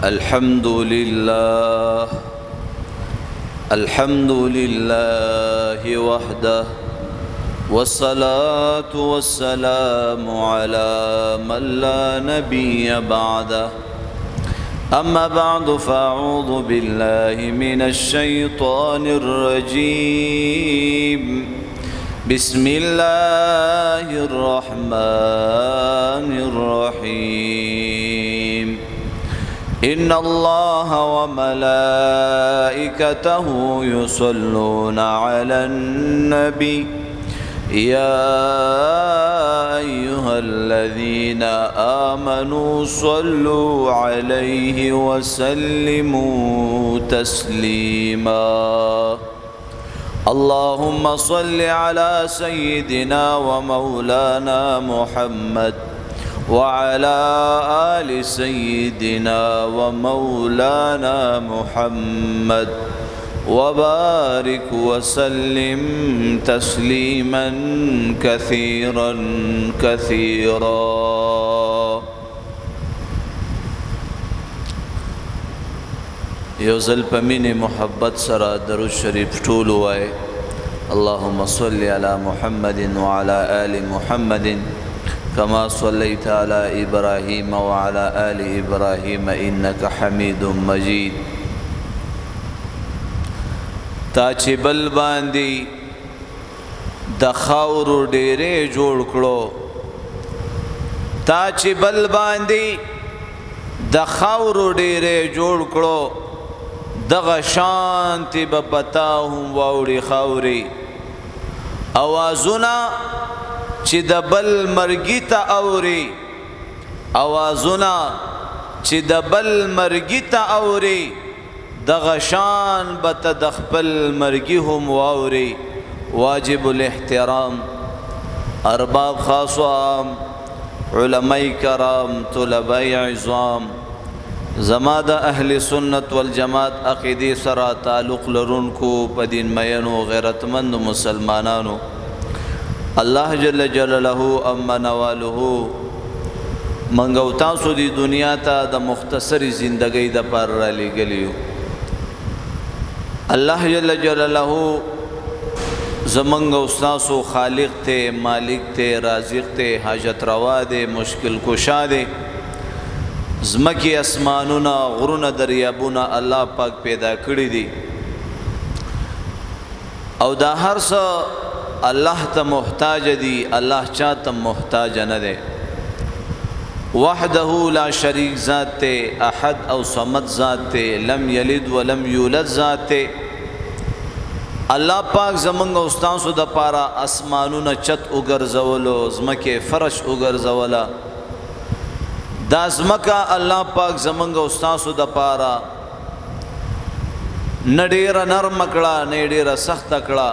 الحمد لله وحده والصلاة والسلام على من لا نبي بعده أما بعد فأعوذ بالله من الشيطان الرجيم بسم الله الرحمن الرحيم إن الله وملائكته يصلون على النبي يا أيها الذين آمنوا صلوا عليه وسلموا تسليما اللهم صل على سيدنا ومولانا محمد وعلى آل سيدنا ومولانا محمد وبارك وسلم تسليما كثيرا كثيرا. یوزل پمین محبت سرا درود شریف ټول وای اللهم صل على محمد وعلى آل محمد كما صليت على إبراهيم وعلى آل إبراهيم إنك حميد مجيد. تا چې بل باندې د خاورو ډېرې جوړ کړو تا چې بل باندې د خاورو ډېرې جوړ کړو دغه شانتې به پتا هم واوړي خاورې اوازونه چې د بل مرګي ته اوري اوازونه چې د بل مرګي ته اوري دغه شان به ته د خپل مرګي هم واوري. واجب الاحترام ارباب خاص و عام علماء کرام طلباء عظام زما د اهل سنت والجماعت عقیدې سره تعلق لرونکو په دین مینو غیرتمند مسلمانانو الله جل جلاله اما نواله منګو تاسو دی دنیا ته د مختصری زندګۍ د پر را لګلیو. الله جل جلاله زمنګ استاسو خالق ته مالک ته رازق ته حاجت روا دے مشکل کشا دے زمکی اسمانونا غرون دریابونا الله پاک پیدا کړی دی او دا هر څه الله ته محتاج دی الله چا ته محتاج نه دی. وحده لا شریک ذات ته احد او صمد ذات ته لم یلد ولم یولد ذات ته الله پاک زمنګ استاسو د پارا اسمانونه چت وګرځولو زمکه فرش وګرځولا دا زمکه الله پاک زمنګ استاسو د پارا نډیر نرم کړه نډیر سخت کړه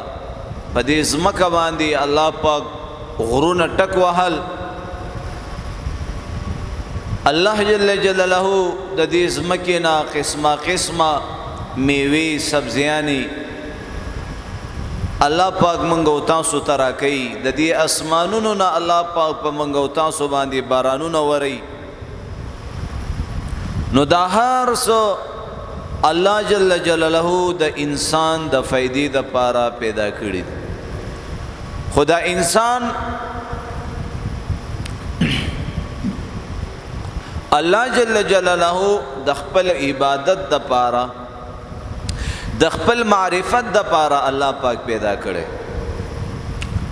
په دې زمکه باندې الله پاک غرونه ټک وهل الله جل جلاله د دې زمکه نا قسمه قسمه میوه سبزیانی الله پاک منګو تاسو ترا کوي د دې اسمانونو نه الله پاک په منګو تاسو باندې بارانونه وري نو دا هر څه الله جل جلاله د انسان د فائدې د پاره پیدا کړی خدا انسان الله جل جلاله د خپل عبادت د پاره د خپل معرفت د پاره الله پاک پیدا کړي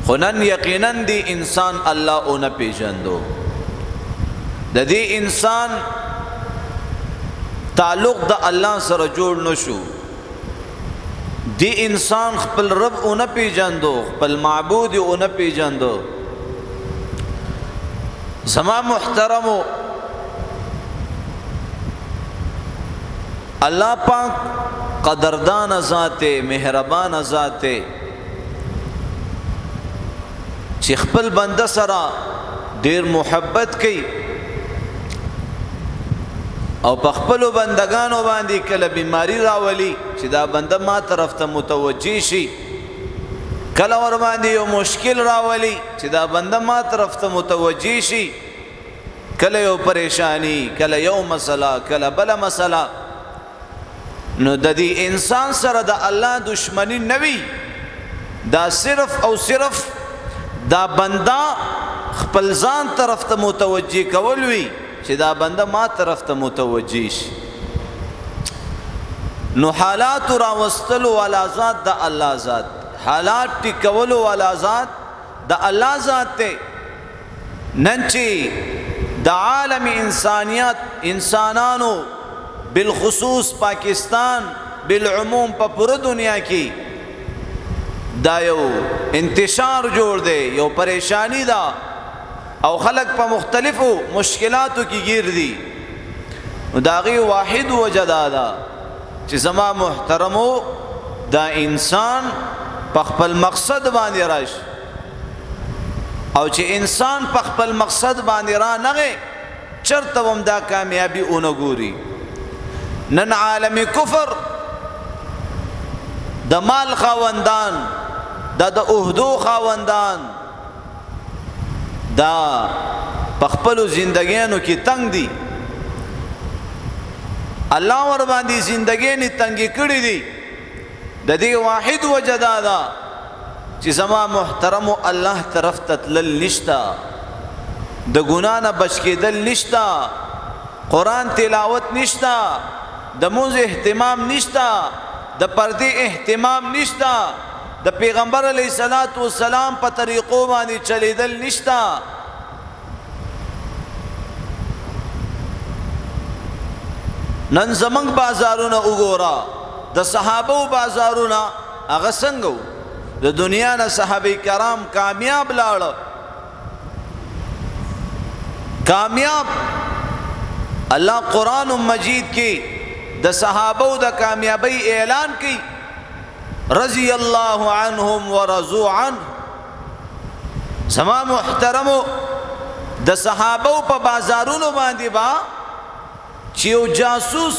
خنن یقینا دی انسان الله اون پیژندو د دې انسان تعلق د الله سره جوړ نشو دی انسان خپل رب اون پیژندو خپل معبود اون پیژندو. زما محترمو الله پاک قدردان ذات مهربان ذات چې خپل بنده سره ډیر محبت کوي او په خپل بندگانو باندې کله بیماری راولي چې دا بنده ما طرف ته متوجي شي کله ور باندې یو مشکل راولي چې دا بنده ما طرف ته متوجي شي کله یو پریشانی، کله یو مسله، کله بل مسله. نو د دې انسان سره د الله دشمنی نوي، دا صرف او صرف دا بنده خپل ځان طرف ته متوجه کول وي چې دا بنده ما طرف ته متوجه شي. نو حالات راوستلو والا ذات د الله ذات، حالات ټیکولو والا ذات د الله ذات ته. نن چې د عالم انسانیت، انسانانو بالخصوص پاکستان بالعموم په پوره دنیا کې دا یو انتشار جوړ دی، یو پریشانی دا، او خلق په مختلفو مشکلاتو کې گیر دي. نو دا غي واحد وجه دا ده چې زما محترمو دا انسان په خپل مقصد باندې راشي، او چې انسان په خپل مقصد باندې را نغې چرته هم دا کامیابی اونه ګوري. نن عالم کفر د مال خاوندان، د عہدو خاوندان، دا په خپلو زندګیانو کې تنگ دي. الله ور باندې زندګیانې تنګې کړې دي. د دې واحد وجه دا ده چې زما محترمو الله طرف ته تلل نشتا، د ګناه نه بچ کېدل نشتا، قرآن تلاوت نشتا، د مونځ اهتمام نشتا، د پردې اهتمام نشتا، د پیغمبر علیه الصلاۃ والسلام په طریقو باندې چلیدل نشتا. نن زمنګ بازارونه وګورا، د صحابه بازارونه هغه څنګه وو؟ د دنیا نه صحابه کرام کامیاب لاړ، کامیاب. الله قرآن مجید کې د صحابه د کامیابی اعلان کی، رضی اللہ عنہم ورضوا عنہ. سما محترمو د صحابه په بازارونو باندې با چې یو جاسوس،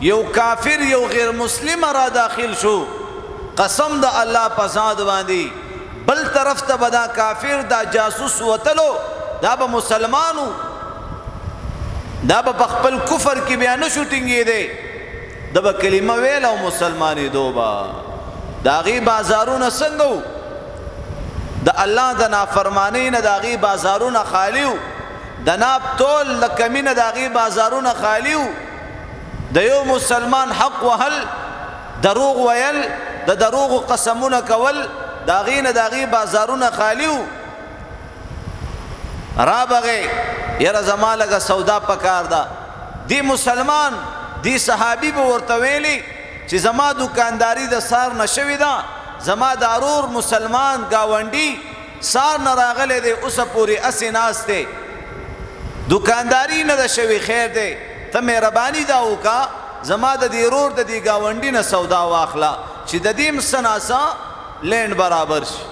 یو کافر، یو غیر مسلم را داخل شو، قسم د الله په ذات باندې بل طرف ته بدا کافر دا جاسوس وتلو، دا به مسلمانو، دا به خپل کفر کې بیا نشو ټینګې دی، دا به کلمه ویل او مسلمانې دوبا. دا غي بازارونه څنګه وو؟ د الله د نافرمانی نه دا غي بازارونه خالی وو، د ناب تول لکمینه دا غي بازارونه خالی وو. د یو مسلمان حق وهل، دروغ ویل، د دروغ قسمونه کول، دا غي نه دا غي بازارونه خالی وو. را بغه یره زما لګه سودا پکار دا، دی مسلمان دی صحابی به ورته ویلی چې زما دکانداری د سار نشوي دا، زما دارور مسلمان گاونډي سار نه راغلی دی، اوسه پورې اسې ناست دی، دکانداری نه ده شوي، خیر دی ته مهرباني دا وکړه زما د دې رور د دې گاونډي نه سودا واخله چې د دې مسناسا لین برابر شي.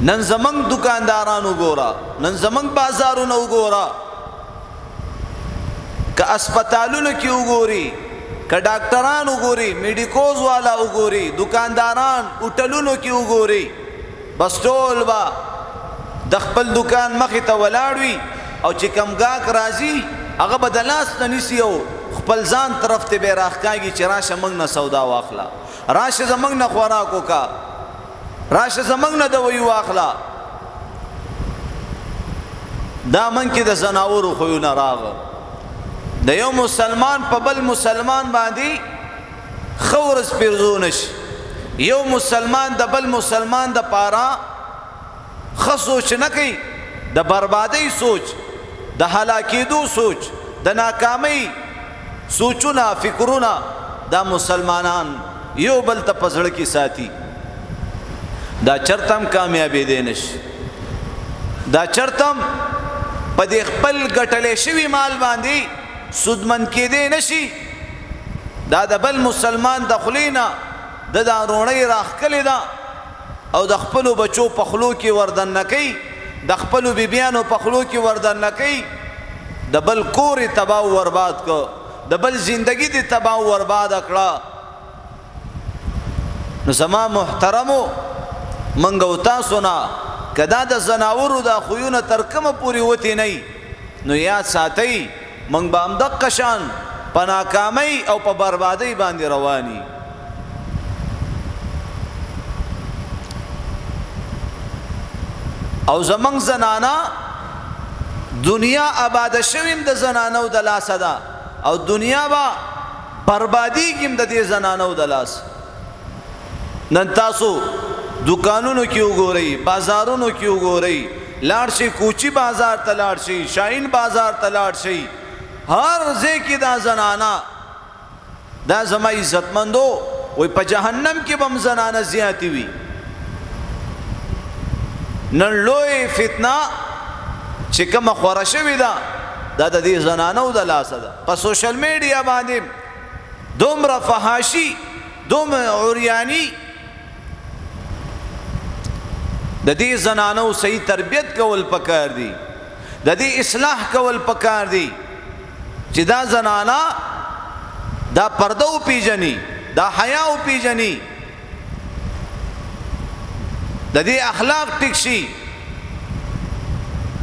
نن زمنګ دکاندارانو ګورا، نن زمنګ بازارونو ګورا، که اسپیټالونو کې وګوري، که ډاکټران وګوري، میډیکوز والا وګوري، دکانداران هوټلونو کې وګوري، بس ټول با د خپل دکان مخې ته ولاړ وي، او چې کم ګاک راځي هغه به د لاس نه نیسي او خپل ځان طرف ته به راښکاږي چې راشه موږ نه سودا واخله، راشه زموږ نه خوراک وکړه، راشه زموږ نه دوی واخله. دا من کې د زناورو خویونه راغه، د یو مسلمان په بل مسلمان باندې خورس پیرزو نشي، یو مسلمان د بل مسلمان د پاره ښه سوچ نه کوي، د بربادۍ سوچ، د هلاکېدو سوچ، د ناکامۍ سوچونه، فکرونه دا مسلمانان یو بل ته په زړه کې ساتي. دا چرته هم کامیابېدی نشي، دا چرته هم په دې خپل ګټلې شوي مال باندې سودمن کېدی نشي. دا د بل مسلمان د خولې نه د دا روڼۍ راښکلې ده او د خپلو بچو په خولو کې وردننه کوي، د خپلو بیبیانو په خولو کې وردننه کوي، د بل کور یې تباه و برباد کړ، د بل زندگی دې تباه و برباد کړه. نو زما محترمو منګ او تاسو نه کدا د زناورو دا خویونه تر کومه پورې وتی نه نو یاد ساتئ موږ به همدغه شان په ناکامۍ او په بربادۍ باندې رواني. او زمنګ زنانا دنیا آباد شویم د زنانو د لاسه ده او دنیا با بربادیږي د دې زنانو د لاس. نن تاسو دکانونو کې وګورئ، بازارونو کې وګورئ، لاړ شئ کوچی بازار ته لاړ شئ، شاهین بازار ته لاړ شئ، هر ځای کې دا زنانا دا زما عزتمندو وای په جهنم کې به هم زنانه زیاتې وي. نن لوی فتنه چې کومه خوره شوې ده دا د دې زنانو د لاسه ده. په سوشل میډیا باندې دومره فحاشي، دومره عریاني، د دې زنانو صحیح تربیت کول پکار دي، د دې اصلاح کول پکار دي چې دا زنانا دا پرده او پیژني، دا حیا او پیژني، د دې اخلاق ټیک شي،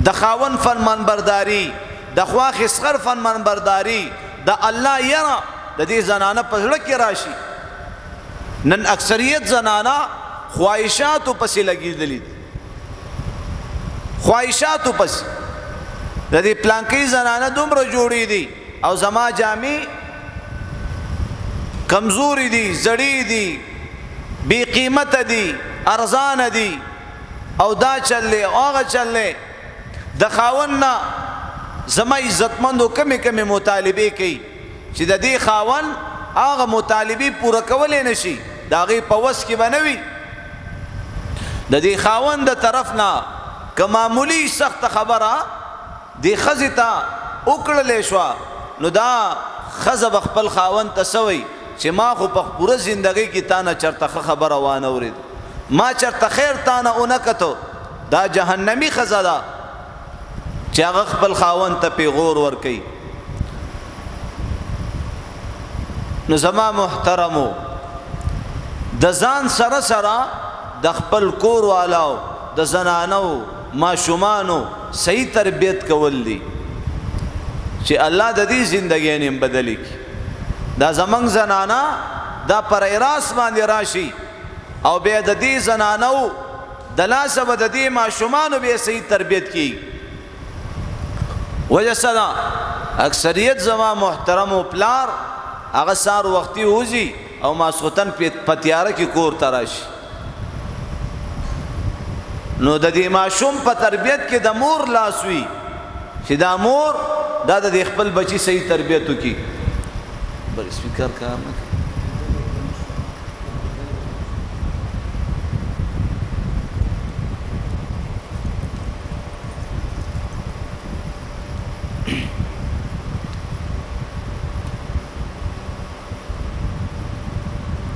د خاون فرمانبرداري، د خوا خسخر فرمانبرداري، د الله یرا د دې زنانه په زړه کې راشي. نن اکثریت زنانا خواهشاتو پسې لګېدلې، خواهشاتو پسې. د دې پلانکۍ زنانه دومره جوړې دي او زما جامې کمزوري دي، زړې دي، بې قیمته دي، ارزانه دي، او دا چلې او هغه چلې. د خاون نه زما عزتمندو کمې کمې مطالبې کوي چې د دې خاون هغه مطالبې پوره کولی نه شي، د هغې په وس کې به نه وي. د دې خاون د طرف نه که معمولي سخته خبره دې ښځې ته وکړلی شوه نو دا ښځه به خپل خاوند ته څه وایي چې ما خو په پوره زندګۍ کې تا نه چېرته ښه خبره وانه اورېد، ما چېرته خیر تا نه ونه کتو. دا جهنمي ښځه ده چې هغه خپل خاوند ته پیغور ورکوي. نو زما محترمو د ځان سره سره د خپل کور والاو د زنانو ماشومانو صحیح تربیت کول دي چې الله د دې زندګۍ نیم بدلی کی. دا زمنګ زنانا دا پر راس باندې راشي او بیا د دې زنانو د لاسه به د دې ماشومانو بیا صحیح تربیت کی. وجه صدا اکثریت زما محترمو پلار هغه سار وختي وځي او ماسختن په تیاره کې کور ته راشي. نو د دې ماشوم په تربیت کې د مور لاس وي چې دا مور دا د خپل بچی صحیح تربیت وکړي. بل سپیکر کار نه کوي.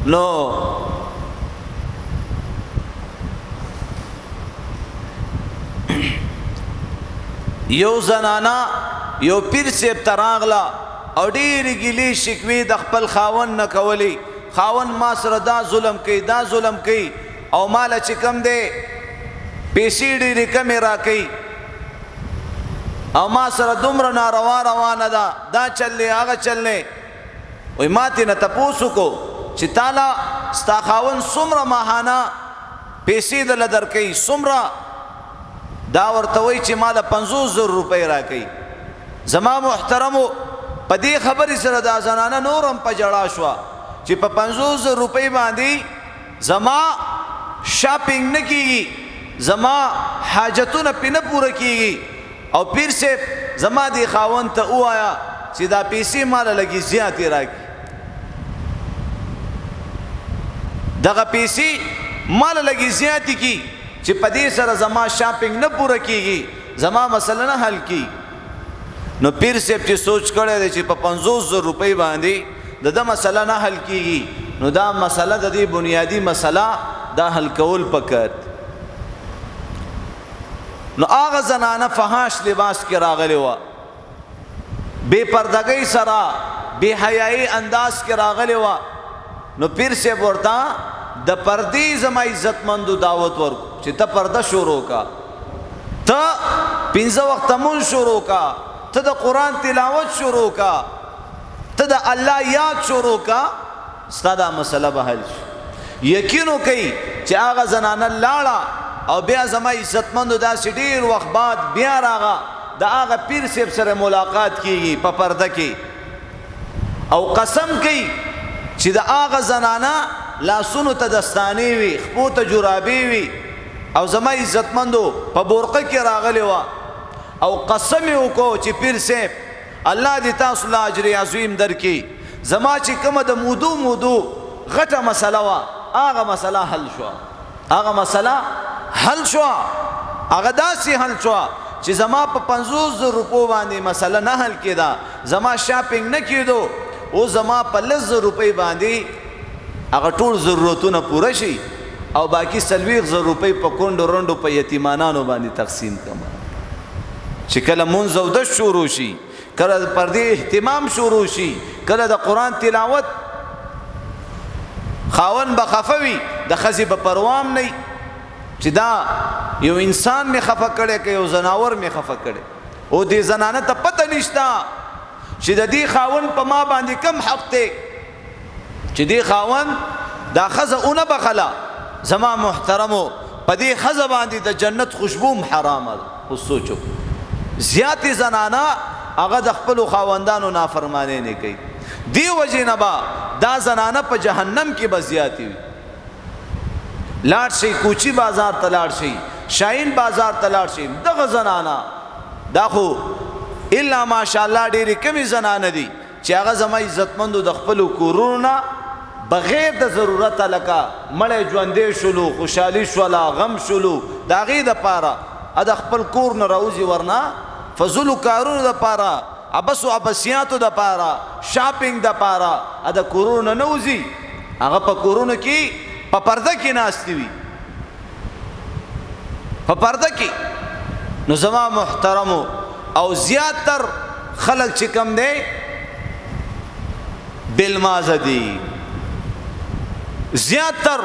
نو یو زنانا یو پیر سیب تراغلا او ډېرې ګیلې شکوې د خپل خاون نه کولی، خاون ما سره دا ظلم کوي، دا ظلم کوي، او ماله چې کم دی پیسې ډېرې کمې راکوي، او ما سره دومره ناروا روانه ده، دا چلې هغه چلې. وایي ما ترې نه تپوس وکړو چې تاله ستا خاون څومره ماهانه پیسې دله درکوي، څومره؟ دا ورته وایي چې ما له 50,000 روپۍ راکوي. زما محترمو په دې خبرې سره دا زنانه نور هم په جړا شوه چې په 50,000 روپۍ باندې زما شاپینګ نه کېږي، زما حاجتونه پې نه پوره کېږي. او پیر صاحب زما دې خاوند ته ووایه چې دا پیسې ماله لږې زیاتې راکړي، دغه پیسې ماله لږې زیاتې کړي چې په دې سره زما شاپینګ نه پوره کېږي، زما مسله نه حل کېږي. نو پیر صاحب چې سوچ کړی دی چې په 50,000 روپۍ باندې د ده مسله نه حل کېږي، نو دا مسله د دې بنیادي مسله دا حل کول پکار. نو هغه زنانه فحاش لباس کې راغلی وه، بې پردګۍ سره بې حیایي انداز کې راغلی وه. نو پیر صاحب ورته د پردې زما عزتمندو دعوت ورکو چې ته پرده شروع کا، ته 5 وخت مونږ شروع کا، ته د قرآن تلاوت شروع کا، ته د الله یاد شروع کا، ستا دا مسله به حل شي. یقین وکئ چې هغه زنانه لاړه او بیا زما عزتمندو داسې ډېر وخت بعد بیا راغه د هغه پیر صاحب سره ملاقات کیږي په پرده کې، او قسم کوي چې د هغه زنانه لاسونو ته دستانې وي، خپو ته جرابې وي، او زما عزتمندو په بورقه کې راغلی وه، او قسم یې وکړو چې پیر صاحب الله دې تاسو له اجر عظیم درکړي، زما چې کومه د مودو غټه مسله وه هغه مسله حل شوه، هغه مسله حل شوه، هغه داسې حل شوه چې زما په 50,000 روپو باندې مسله نه حل کېده، زما شاپینګ نه کېدو، او زما په 10,000 روپۍ باندې هغه ټول ضرورتونه پوره شي، او باقي 40,000 روپۍ په کونډو رنډو په یتیمانانو باندې تقسیم کړم. چې کله مونځ او دش شروع شي، کله د پردې اهتمام شروع شي، کله د قرآن تلاوت، خاون به خفه وي، د ښځې به پروام نه چې دا یو انسان می خفه کړی که یو زناور می خفه کړی، او دې زنانه ته پته نشته چې د دې خاون په ما باندې کم حق دی، چې دې خاون دا ښځه اونه بخله، زما محترمو په دې ښځه باندې د جنت خوشبوم حرامه ده. اوس سوچو زیاتې زنانه هغه د خپلو خاوندانو نافرمانی نه کوي، دی وجې نه به دا زنانه په جهنم کې به زیاتې وي. لاړ شي کوچی بازار ته لاړ شي، شاهین بازار ته لاړ شي، دغه زنانه دا خو الا ماشاءالله ډېرې کمې زنانه دي چې هغه زما عزتمندو د خپلو کورونو نه بغیر د ضرورته لکه مړی ژوندی شولو، خوشحالي شوله، غم شولو، د هغې دپاره د خپل کور نه راوځي، ورنه فضلو کارونو دپاره، عبس و عبسیاتو دپاره، شاپینګ دپاره د کورونو نه وځي، هغه په کورونو کې په پرده کې ناستې وي، په پرده کې. نو زما محترمو او زیاتر خلق چې کم دی بالمازه دي، زیاتر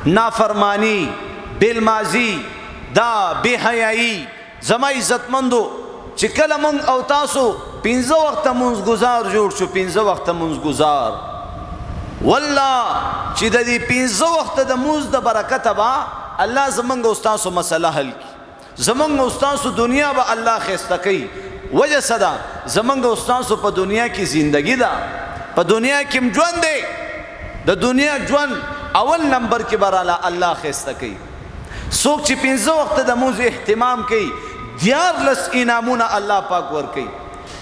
نافرمانی بالمازی دا بے حیائی. زما عزتمندو چې کله مونږ او تاسو 15 وخته مونږ گزار جوړ شو، 15 وخته مونږ گزار، والله چې د دې 15 وخته د مونږ د برکته به الله زمونږ او تاسو مسله حل کړي، زمونږ او تاسو دنیا به الله ښایسته کوي. وجه څه ده؟ زمونږ او تاسو په دنیا کې زندگی ده، په دنیا کې ژوند دی، د دنیا ژوند اول نمبر کې به الله ښایسته کوي. څوک چې 15 وخته د مونځ اهتمام کوي 14 انعامونه الله پاک ورکوي.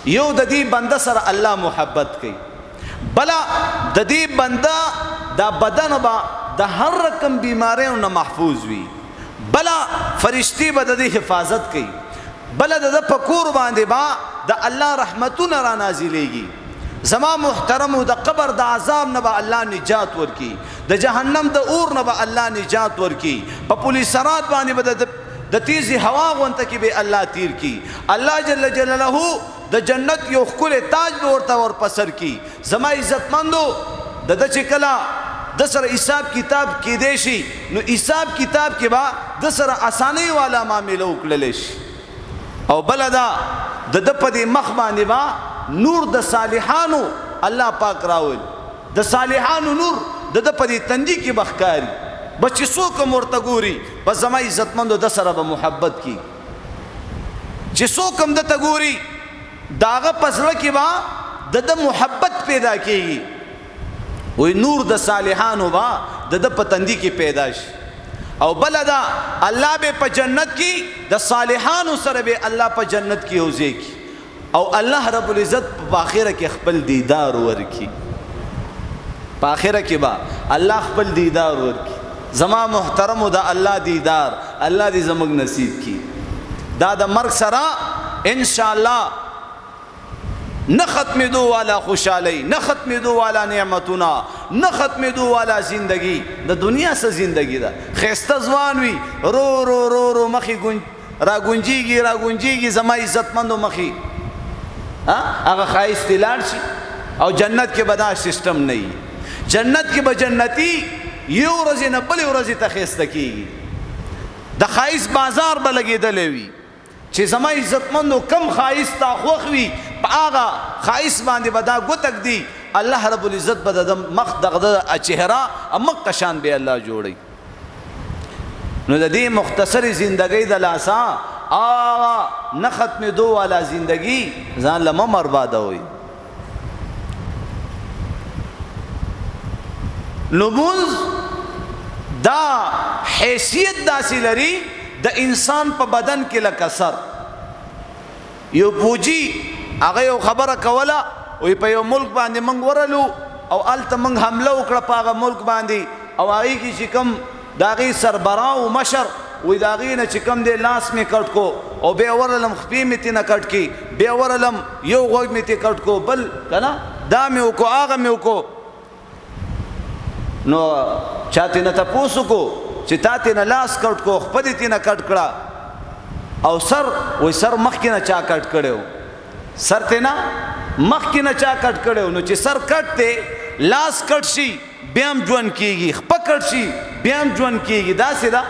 یو د دې بنده سره الله محبت کوي، بلا د دې بنده دا بدن به د هر رقم بیماریو نه محفوظ وي، بلا فرشتي به د دې حفاظت کوي، بلا د په کور باندې به د الله رحمتونه را نازلېږي. زما محترمو د قبر د عذاب نه به الله نجات ورکي، د جهنم د اور نه به الله نجات ورکي، په پولیسرات باندې به د تیزی هوا غونته کې به الله تیر کی. الله جل جلاله د جنت یو ښکلی تاج به ورته ورپسر کی. زما عزتمندو د چې کله د سره حساب کتاب کېدی شي، نو حساب کتاب کې به د سره اسانۍ والا معامله وکړلی شي. او بله دا د په دې مخ باندې به نور د صالحانو الله پاک راول، د صالحانو نور د په دې تندي کې به ښکاري، بس چې څوک هم ورته ګوري بس زما عزتمندو د سره به محبت کی، چې څوک هم دته ګوري د هغه په زړه کې به د محبت پیدا کېږي. وی نور د صالحانو به د په تندي کې پیدا شي. او بله دا الله به په جنت کې د صالحانو سره به الله په جنت کې یوځای کی، او الله رب العزت په آخره کې خپل دیدار ورکی، په آخره کې به الله خپل دیدار ورکی. زما محترمو دا الله دیدار الله دې زموږ نصیب کی. دا د مرګ سره ان شاء الله نه ختمېدو والا خوشحالی، نه ختمېدو والا نعمتونه، نه ختمېدو والا زندگی. د دنیا څه زندگی ده؟ ښایسته ځوان وي، رو رو رو رو مخې را ګونجېږي زما عزتمندو مخې هغه ښایستې لاړ شي. او جنت کې به دا سسټم نه وي. جنت کې به جنتي یو ورځې نه بلې ورځې ته ښایسته کېږي. د خایس بازار به لګېدلی وي چې زما عزتمندو کم خایس تا خوښ وي په هغه خایس باندې به دا ګوتک دی الله رب العزت به د مخ دغه چهره مخ شان به الله جوړي. نو د دې مختصرې زندګۍ د لاسه نه ختمېدو والا زندگی ځان له مه بربادوئ. لمونځ دا حیثیت داسې لري د انسان په بدن کې لکه سر. یو پوجي هغه یو خبره کوله وی په یو ملک باندې موږ ورلو او هلته موږ حمله وکړه په هغه ملک باندې او هغې کې چې کوم د هغې سربراہ او مشر وی د هغې نه چې کوم دی لاس مې کټ کو او بیا ورلم خپې مې تېنه کټ کی بیا ورلم یو غوږ مې تې کټ کو بل که نه دا مې وکړو هغه مې وکړو. نو چا تېنه تپوس وکړو چې تا تېنه لاس کټ کو خپه دې تېنه کټ کړه او سر وی سر مخکې نه چا کټ کړی و سر تېنه مخکې نه چا کټ کړی و. نو چې سر کټ دی لاس کټ شي بیا هم ژوند کېږي خپه کټ شي بیا هم ژوند کېږي داسې ده.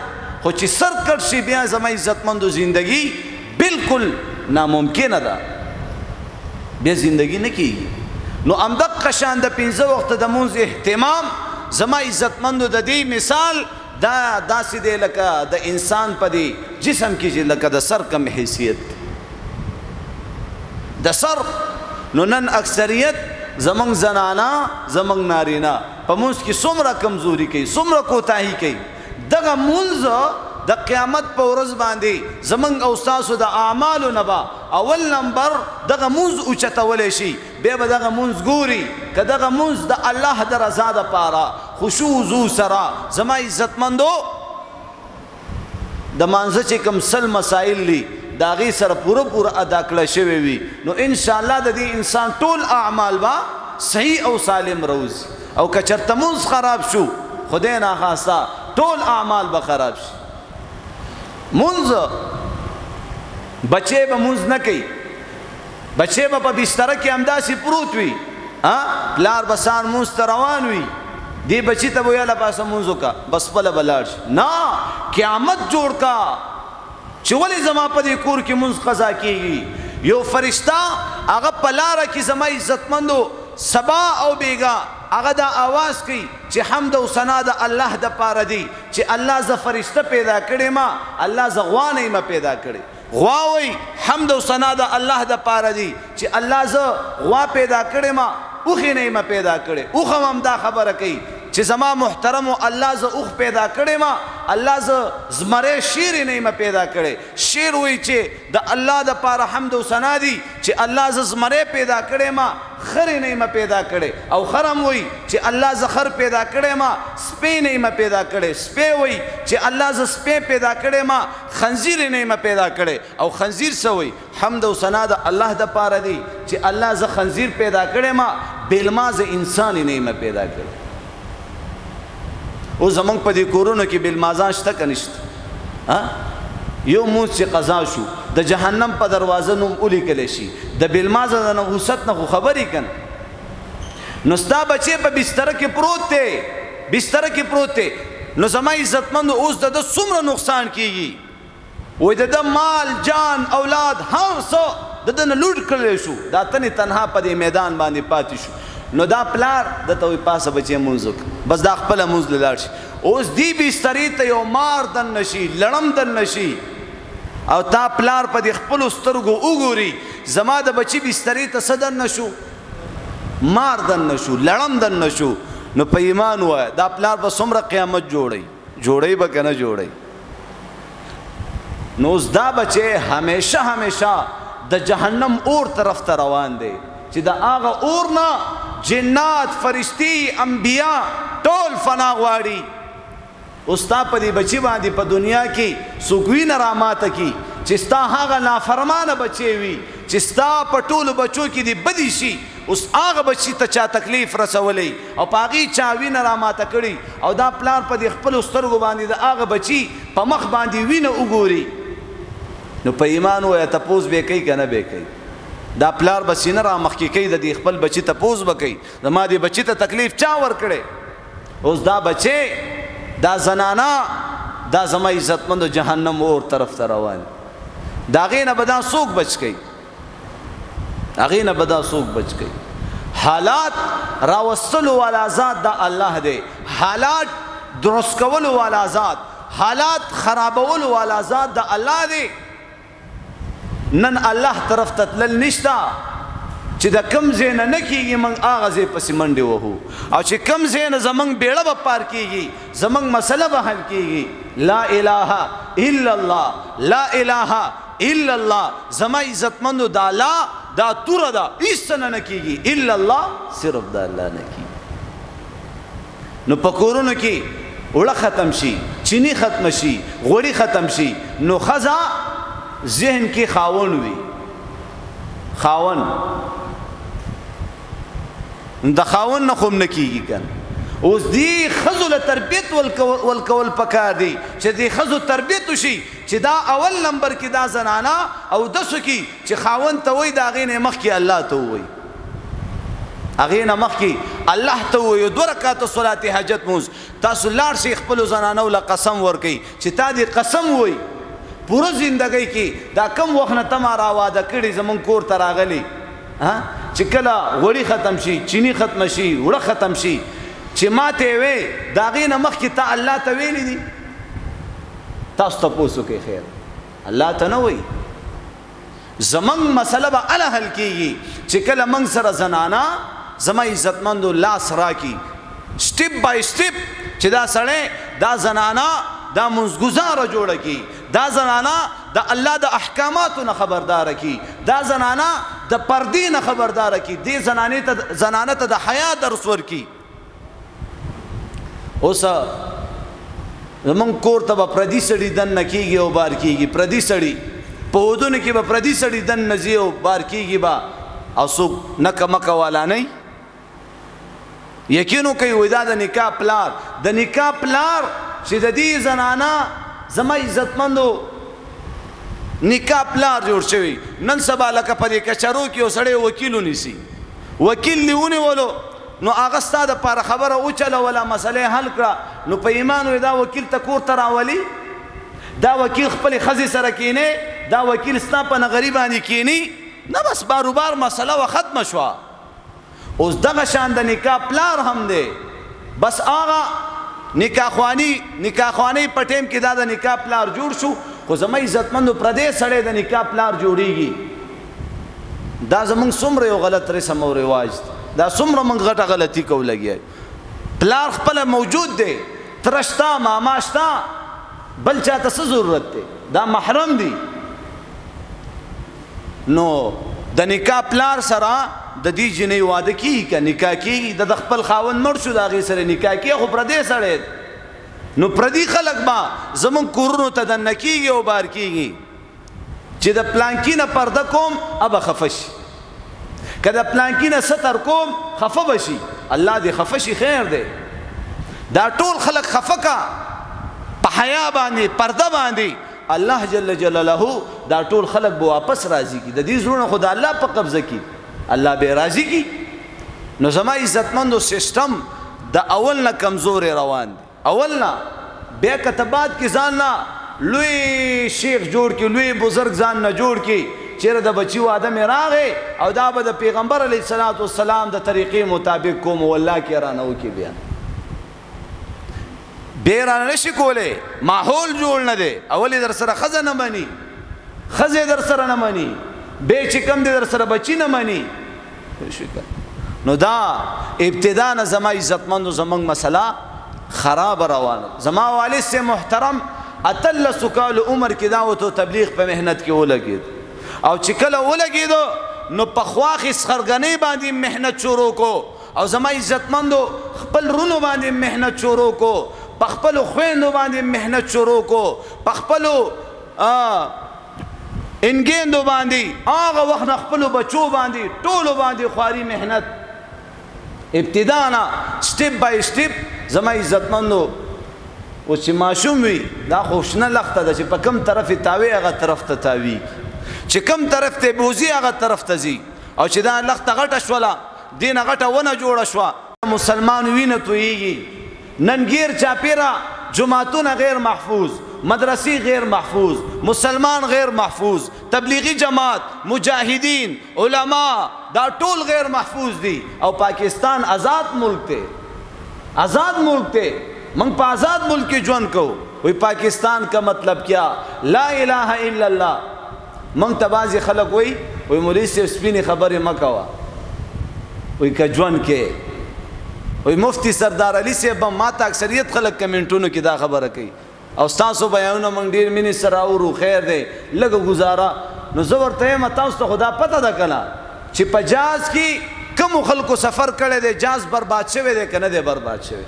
خو چې سر کټ شي بیا زما عزتمندو زندگی بالکل ناممکنه ده بیا زندگی نه کېږي. نو همدغه شان د پنځه وخته د مونځ اهتمام زما عزتمندو د دې مثال دا داسې دی لکه د انسان په دې جسم کې چې لکه د سر کم حیثیت د سر. نو نن اکثریت زمونږ زنانا زمونږ نارینا په مونځ کې څومره کمزوري کوي څومره کوتاهي کوي. دغه مونځ د قیامت په ورځ باندې زمونږ او ستاسو د اعمالو نه به اول نمبر دغه مونځ اوچتولی شي. بیا به دغه مونځ ګوري که دغه مونځ د الله د رضا دپاره خشوع وضو سره زما عزتمندو د مانځه چې کوم سل مسایل دي د هغې سره پوره ادا کړه شوی وي نو انشاءالله د دې انسان ټول اعمال به صحیح او سالم روزي. او که چېرته مونځ خراب شو خدای ناخواسته ټول اعمال به خراب شي. مونځ بچې به مونځ نه کوي بچې به په بستره کې همداسې پروت وي پلار به سهار مونځ ته روان وي دې بچي ته به یاله پاسه مونځ وکړه بس خپله به لاړ شي. نه قیامت جوړ کا چې ولې زما په دې کور کې مونځ قضا کېږي. یو فرشته هغه په لاره کې زما عزتمندو سبا او بیگا هغه دا آواز کوي چې حمد او ثنا د الله د پاره دی چې الله ز فرشته پیدا کړې ما الله ز غوا نه ما پیدا کړې. غوا وای حمد او ثنا د الله د پاره دی چې الله ز غوا پیدا کړې ما اوخې نه ما پیدا کړې. اوخ هم دا خبره کوي چې زما محترم الله ز اوخ پیدا کړې ما الله ز زمره شیر نه ما پیدا کړې. شیر وای چې د الله د پاره حمد او ثنا دی چې الله ز زمره پیدا کړې ما خر نه ما پیدا کړي. او خرم وای چې الله ز خر پیدا کړي ما سپې نه ما پیدا کړي. سپې وای چې الله ز سپې پیدا کړي ما خنزیر نه ما پیدا کړي. او خنزیر څه وای حمد او ثنا د الله د پاره دی چې الله ز خنزیر پیدا کړي ما بلما ز انسان نه ما پیدا کړي. او زمونږ په دې کورونو کې بلمازان شته که نشته؟ یو مونځ چې قضا شو د جهنم په دروازه نوم ولیکلی شي د بلمازه د نحوست نه خو خبرې کنه. نو ستا بچې په بستره کې پروت دی بستره کې پروت دی نو زما عزتمندو اوس د ده څومره نقصان کېږي. وایي د ده مال جان اولاد هر څه د ده نه لوټ کړلی شو دا تنې تنها په دې میدان باندې پاتې شو. نو دا پلار دته وایي پاسه بچې مونځ وکړه بس دا خپله مونځ له لاړ شي. اوس دې بسترې ته یو مار دننه شي لړم دننه شي او تا پلار په دې خپلو سترګو وګوري زما د بچي بسترې ته څه دننه شو مار دننه شو لړم دننه شو. نو په ایمان وایه دا پلار به څومره قیامت جوړی به که نه جوړی. نو اوس دا بچی همیشه د جهنم اور طرف ته روان دی چې د هغه اور نه جنات فرشتي انبیا ټول فنا غواړي. اوس تا په دې بچي باندې په دنیا کې څوک وینه راماته کي چې ستا هغه نافرمانه بچی وي چې ستا په ټولو بچو کې دې بدي شي. اوس هغه بچي ته چا تکلیف رسولی او په هغې چا وینه راماته کړي او دا پلار په دې خپلو سترګو باندې د هغه بچي په مخ باندې وینه وګوري. نو په ایمان وایه تپوس به کوي که نه به کوي؟ دا پلار به سینه را مخکې کوي د دې خپل بچي تپوس به کوي زما دې بچي ته تکلیف چا ورکړی. اوس دا بچی دا زنانه دا زما عزتمندو جهنم اور طرف ته روان دا غینه بدا څوک بچ کی اغینه بدا څوک بچ کی حالات راوستلو والا ذات دا الله دی حالات درست کولو والا ذات حالات خرابولو والا ذات دا الله دی نن الله طرف ته تلل نشتا چې د کم ځای نه نه کېږي موږ هغه ځای پسې منډې وهو او چې کم ځای نه زموږ بیړه به پار کېږي زموږ مسله به حل کېږي لا اله الا الله لا اله الا الله زما عزتمندو دا لا دا توره ده هېڅ نه نه کېږي الا الله صرف د الله نه کېږي نو په کورونو کې اوړه ختم شي چینی ختم شي غوړي ختم شي نو ښځه ذهن کې خاون وي خاون د خاون نه خو نه کېږي کنه اوس دې ښځو له تربیت ولکول پکار دی چې دې ښځو تربیت وشي چې دا اول نمبر کې دا زنانه او دسو کې چې خاون ته وایي د هغې نه مخکې الله ته ووایي هغې نه مخکې الله ته ووایي 2 رکعاته صلات حاجت مونځ تاسو لاړ شئ خپلو زنانو له قسم ورکوئ چې تا دې قسم ووایي پوره زندګۍ کې دا کم وخت نه ته ما راواده کړي زمونږ کور ته راغلي چې کله غوړي ختم شي چینی ختم شي وړه ختم شي چې ما ته وې د هغې نه مخکې ته الله ته ویلي دي تاسو تپوس وکړئ خیر الله ته نه وایي زمونږ مسله به هله حل کېږي چې کله موږ سره زنانه زما عزتمندو لاس راکړي سټیپ بای سټیپ چې دا سړی دا زنانه دا منځګزاره جوړه کړي دا زنانه د الله د احکاماتو نه خبرداره کی دا زنانه د پردې نه خبرداره کی دې زنانه ته د حیا درس ورکي اوس زمونږ کور ته به پردي سړي دننه کېږي او بار کېږي پردي سړي په ودونو کې به پردي سړي دننه ځي او بار کېږي به او څوک نکه مکه والا نه یقین وکړئ وایي دا د نکاح پلار د نکاح پلار چې د دې زنانه زما عزتمندو نکاح پلار جوړ شوی نن سبا لکه په دې کچرو کې یو سړی وکیل ونیسي وکیل دې ونیولو نو هغه ستا دپاره خبره وچلوله مسلې حل کړه نو په ایمان وایي دا وکیل ته کور ته راولي دا وکیل خپلې ښځې سره کینې دا وکیل ستا په نغري باندې کینی نه بس باروبار مسله و ختمه شوه اوس دغه شان د نکاح پلار هم دی بس هغه نکاح خوانی په ټیم کې دا د نکاح پلار جوړ شو خو زما عزتمندو پردی سړی د نکاح پلار جوړیږي دا زمونږ څومره یو غلط رسم او رواج دا څومره موږ غټه غلطي کوو لګیا پلار خپله موجود دی تره شته ماما شته بل چاته څه ضرورت دی دا محرم دی نو د نکاح پلار سره د دې جنۍ واده کېږي که نکاح کېږي د خپل خاوند مړ شو د هغې سره نکاح کېږي خو پردی سړی نو پردي خلک به زمونږ کورونو ته دننه کېږي او بار کېږي چې د پلانکي نه پرده کوم ابه خفه شي که د پلانکي نه ستر کوم خفه به شي الله دې خفه شي خیر دی دا ټول خلک خفه کا په حیا باندې پرده باندې الله جل جلاله دا ټول خلک به واپس راضي کی د دې زړونه خو د الله په قبضه کی الله به راضي کی نو زما عزتمندو سیستم د اول نه کمزورې روان دی اول نه بیا کتبات کې ځان نه لوی شیخ جوړ کی لوی بزرگ ځان نه جوړ کی چیرې د بچی واده مې راغی او دا به د پیغمبر علیه الصلاۃ والسلام د طریقې مطابق کوم والله کې رانه وکړي بیا بیا رانه نشي کولی ماحول جوړ نه دی اول در سره ښځه نه مني ښځې در سره نه مني بیا چې کم دی در سره بچی نه مني نو دا ابتدا نه زما عزتمندو زمونږ مسله خراب روانه زما والد سے محترم 18 کال عمر کې دا وته تبلیغ په مهنت کې ولګید او چې کله ولګیدو نو په خواخې سخرګنۍ باندې مهنت شروع کو او زما عزتمندو خپل رونو باندې مهنت شروع کو په خپلو خویندو باندې مهنت شروع کو په خپلو انګیندو باندې هغه وخت نه خپلو بچو باندې ټولو باندې خواري مهنت ابتدا نه سټیپ بای سټیپ زما عزتمندو اوس چې ماشوم وي دا خو شنه لخته ده چې په کوم طرف یې تاوي هغه طرف ته تاوي چې کوم طرف ته بوځي هغه طرف ته ځي او چې دا لخته غټه شوله دې نه غټه ونه جوړه شوه مسلمان وینه تویږي نن ګیر چاپیره جماعتونه غیر محفوظ، مدرسې غیر محفوظ، مسلمان غیر محفوظ، تبلیغی جماعت، مجاهدین، علما دا ټول غیر محفوظ دي. او پاکستان آزاد ملک دی، آزاد ملک دی، منگ پا آزاد ملک کی ژوند کو. وی پاکستان کا مطلب کیا؟ لا الہ الا اللہ. منگ تبازی خلق وی مولی سے سپینی خبری مکوا وی که ژوند کې وی مفتی سردار علی سے بم ماتا اکثریت خلق کمنټونو کې دا خبره کوي او تاسو بیانونه منگ ډیر مینې سره اورو، خیر دی لږ گزاره. نو زه ورته یم تاسو ته خدا پته ده کنه چې په جاز کې کوم خلکو سفر کړی دی، جاز برباد شوی دی که نه دی برباد شوی،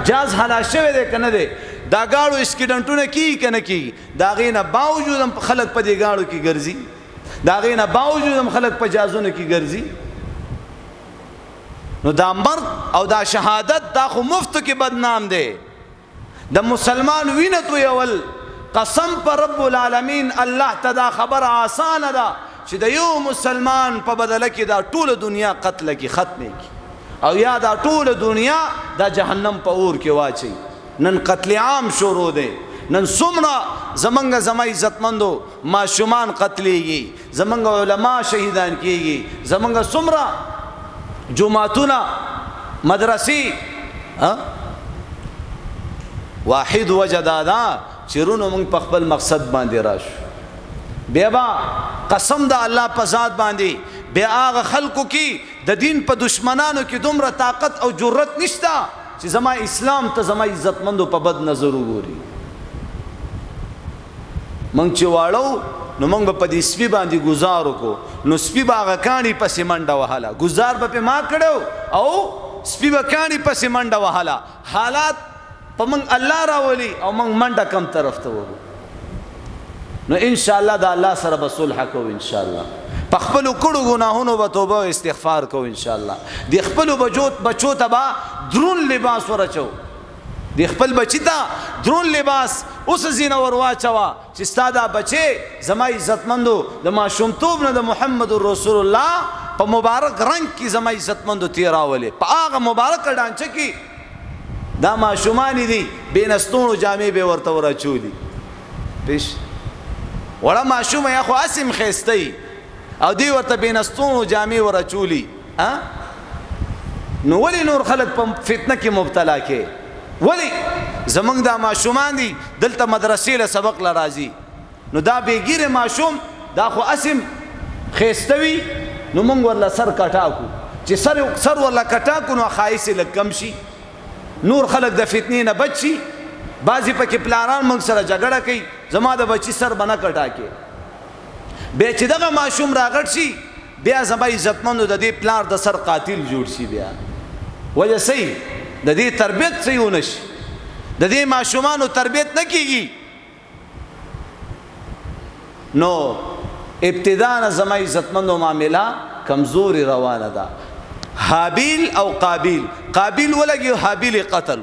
جاز حلال شوی دی که نه دی، دا گاڑو اسکیډنټونه کیږي که نه کیږي، د هغې نه باوجود هم خلک په دې گاڑو کې ګرځي، د هغې نه باوجود هم خلک په جازونو کې ګرځي. نو دا مرد او دا شهادت دا خو مفتو کې بدنام دی. د مسلمان وینه تویول قسم پر رب العالمین الله ته دا خبر آسانه ده چې د یو مسلمان په بدله کې دا ټوله دنیا قتل کی ختمه کی او یا دا ټوله دنیا دا جهنم په اور کې واچي. نن قتل عام شروع دی، نن څومره زمونږ زما عزتمندو ماشومان قتلیږي، زمونږ علما شهیدان کیږي، زمونږ څومره جماعتونه مدرسې. واحد وجه دا ده چې رونو موږ په خپل مقصد باندې راشو. بیا به قسم د الله په ذات باندې بیا هغه خلکو کې د دین په دشمنانو کې دومره طاقت او جرأت نشته چې زما اسلام ته زما عزتمندو په بد نظر وګوري. موږ چې واړو نو موږ به په دې سپي باندې ګزار وکړو، نو سپي به هغه کاڼي پسې منډه وهله، ګزار به پې ما کړی او سپي به کاڼي پسې منډه وهله. حالات په موږ الله راولي او موږ منډه کم طرف ته وهو. نو انشاءالله د الله سره به صلح کوو، انشاءالله په خپلو کړو ګناهونو به توبه او استغفار کوو، انشاءالله د خپلو بچو ته به درون لباس ورچو، د خپل بچی ته درون لباس اوس زینه ور واچوه چې ستا دا بچی زما عزتمندو د ماشومتوب نه د محمد رسول الله په مبارک رنگ کې زما عزتمندو تیراولې، په هغه مبارک ډانچه کې دا ماشومان دي بینستونو جامې به ورته ورچولي. پیش وړه ماشومه یا خو اسم خیستی او دی ورته بینستونو جامې ورچولي. نو ولی نور خلق په فتنه کې مبتلا کې؟ ولی زمونږ دا ماشومان دي دلته مدرسې له سبق له راځي، نو دا بېګیره ماشوم دا خو اسم خیستوي، نو مونږ ورله سر کټاکو چې سر ورله کټاکو نو ښایست یې لږ کم شي، نور خلق د فتنې نه بچ شي. بعضې پکې پلاران موږ سره جګړه کوي زما د بچي سر به نه کټاکې، بیا چې دغه ماشوم راغټ شي بیا زما عزتمندو د دې پلار د سر قاتل جوړ شي. بیا وجه صحیح د دې تربیت صحیح ونه شي، د دې ماشومانو تربیت نه کیږي. نو ابتدا نه زما عزتمندو معامله کمزوري روانه ده. حابیل او قابیل، قابیل ولګي حابیل قتل،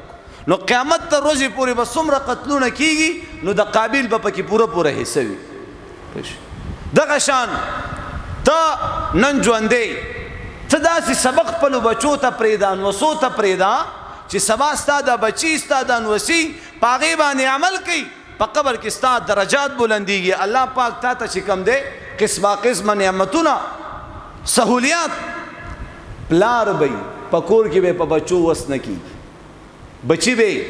نو قیامت تر ورځې پورې به څومره قتلونه کیږي نو د قابیل به پکې پوره حصه وي. دغه شان ته نن ژوندی ته داسې سبق خپلو بچو ته پرېږده، انوسو ته پرېږده چې سبا ستا د بچي ستا د انوسي په هغې باندې عمل کوي، په قبر کې ستا درجات بلندیږي. الله پاک تا ته چې کوم دی قسمه قسمه نعمتونه سهولیات پلار به په کور کې به په بچو وس نه کیږي، بچی به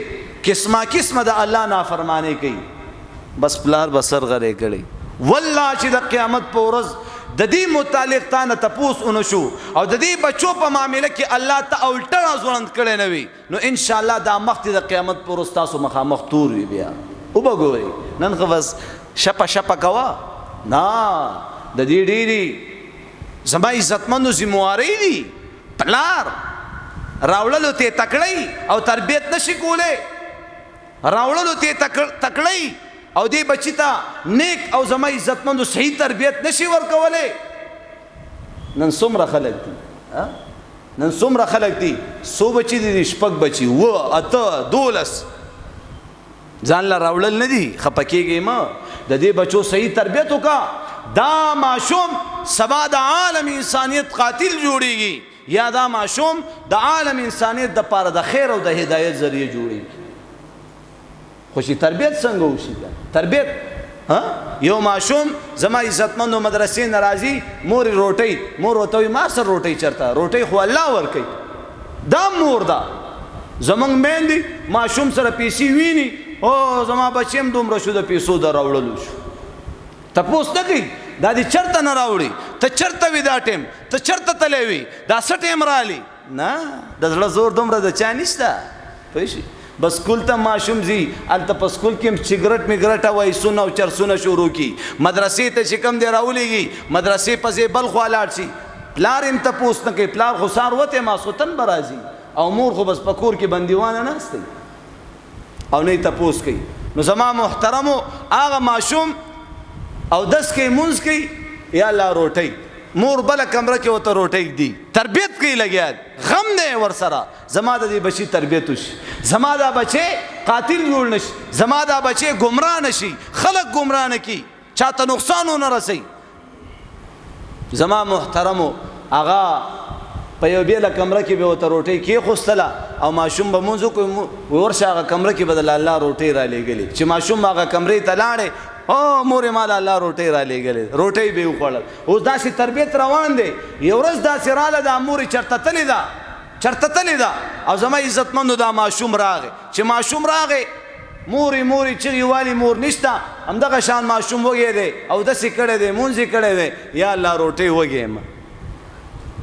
قسمه قسمه د الله نافرمانی کوي، بس پلار به سر غړی کړی. والله چې د قیامت په ورځ د دې متعلق تا نه تپوس ونه شو او د دې بچو په معامله کې الله ته الټه ځوړند کړی نه وي، نو انشاءالله دا مخکې د قیامت په ورځ تاسو مخامخ تور وي. بیا وبګورئ نن خو بس شپه کوه نه، د دې ډېرې زما عزتمندو ذموارۍ دي. پلار راوړلو ته تکړی او تربیت نشي کولی، راوړلو ته تکړی او دې بچی ته نیک او زما عزتمندو صحیح تربیت نشي ورکولی. نن څومره خلک دي، نن څومره خلک دي، څو بچي دي؟ شپږ بچي، 8 12 ځان له راوړل نه دي. خفه کېږئ مه، د دې بچو صحیح تربیت وکړه. دا ماشوم سبا د عالم انسانیت قاتل جوړیږي، یا دا ماشوم د عالم انسانیت د پاره د خیر او د هدایت ذریعہ جوړیږي. خو چې تربیت څنګه وشي تربیت یو ماشوم زما عزتمندو مدرسې نه راځي مور روټۍ مور ورته وایي ما سره روټۍ چېرته روټۍ خو الله ورکوي دا مور ده زمونږ میندې ماشوم سره پیسې ویني او زما بچی هم دومره شو د پیسو د راوړلو شو تپوس نه کوي دا دې چېرته نه راوړي ته چېرته وي دا ټیم ته چېرته تللی وي دا څه ټیم رالی نه د زړه زور دومره د چا نشته پوه شي بس سکول ته ماشوم ځي هلته په سکول کې هم سګرټ میګرټ او ایسونه او چرسونه شروع کي مدرسې ته چې کوم دی راولېږي مدرسې پسې بل خوا لاړ شي پلار هم تپوس نه کوي پلار خو سهار وتی ماسخوتن به راځي او مور خو بس په کور کې بندیوانه ناست دی او نه یې تپوس کوي نو زما محترمو هغه ماشوم اودس کوي مونځ کوي یا الله روټۍ مور بله کمره کې ورته روټۍ ږدي تربیت کوي لګیا غم دی ورسره زما د دې بچي تربیت وشي زما دا بچی قاتل جوړ نشي زما دا بچی ګمراه نشي خلک ګمراه نه کي چاته نقصان ونه رسي زما محترمو هغه په یو بیله کمره کې به ورته روټۍ کېښوستله او ماشوم به مونځ وکړي ورشه هغه کمره کې به د الله روټۍ را لېږلې چې ماشوم هغه کمرې ته لاړې او مورې ما د الله روټۍ را لېږلې روټۍ به یې وخوړل اوس داسې تربیت روان دی یو ورځ داسې راله دا مورې چېرته تلې ده چېرته تلې ده او زما عزتمندو دا ماشوم راغی چې ماشوم راغی مورې چغې والي مور نشته همدغه شان ماشوم وږی دی او داسې کړی دی مونځ یې کړی دی یا الله روټۍ وږی یم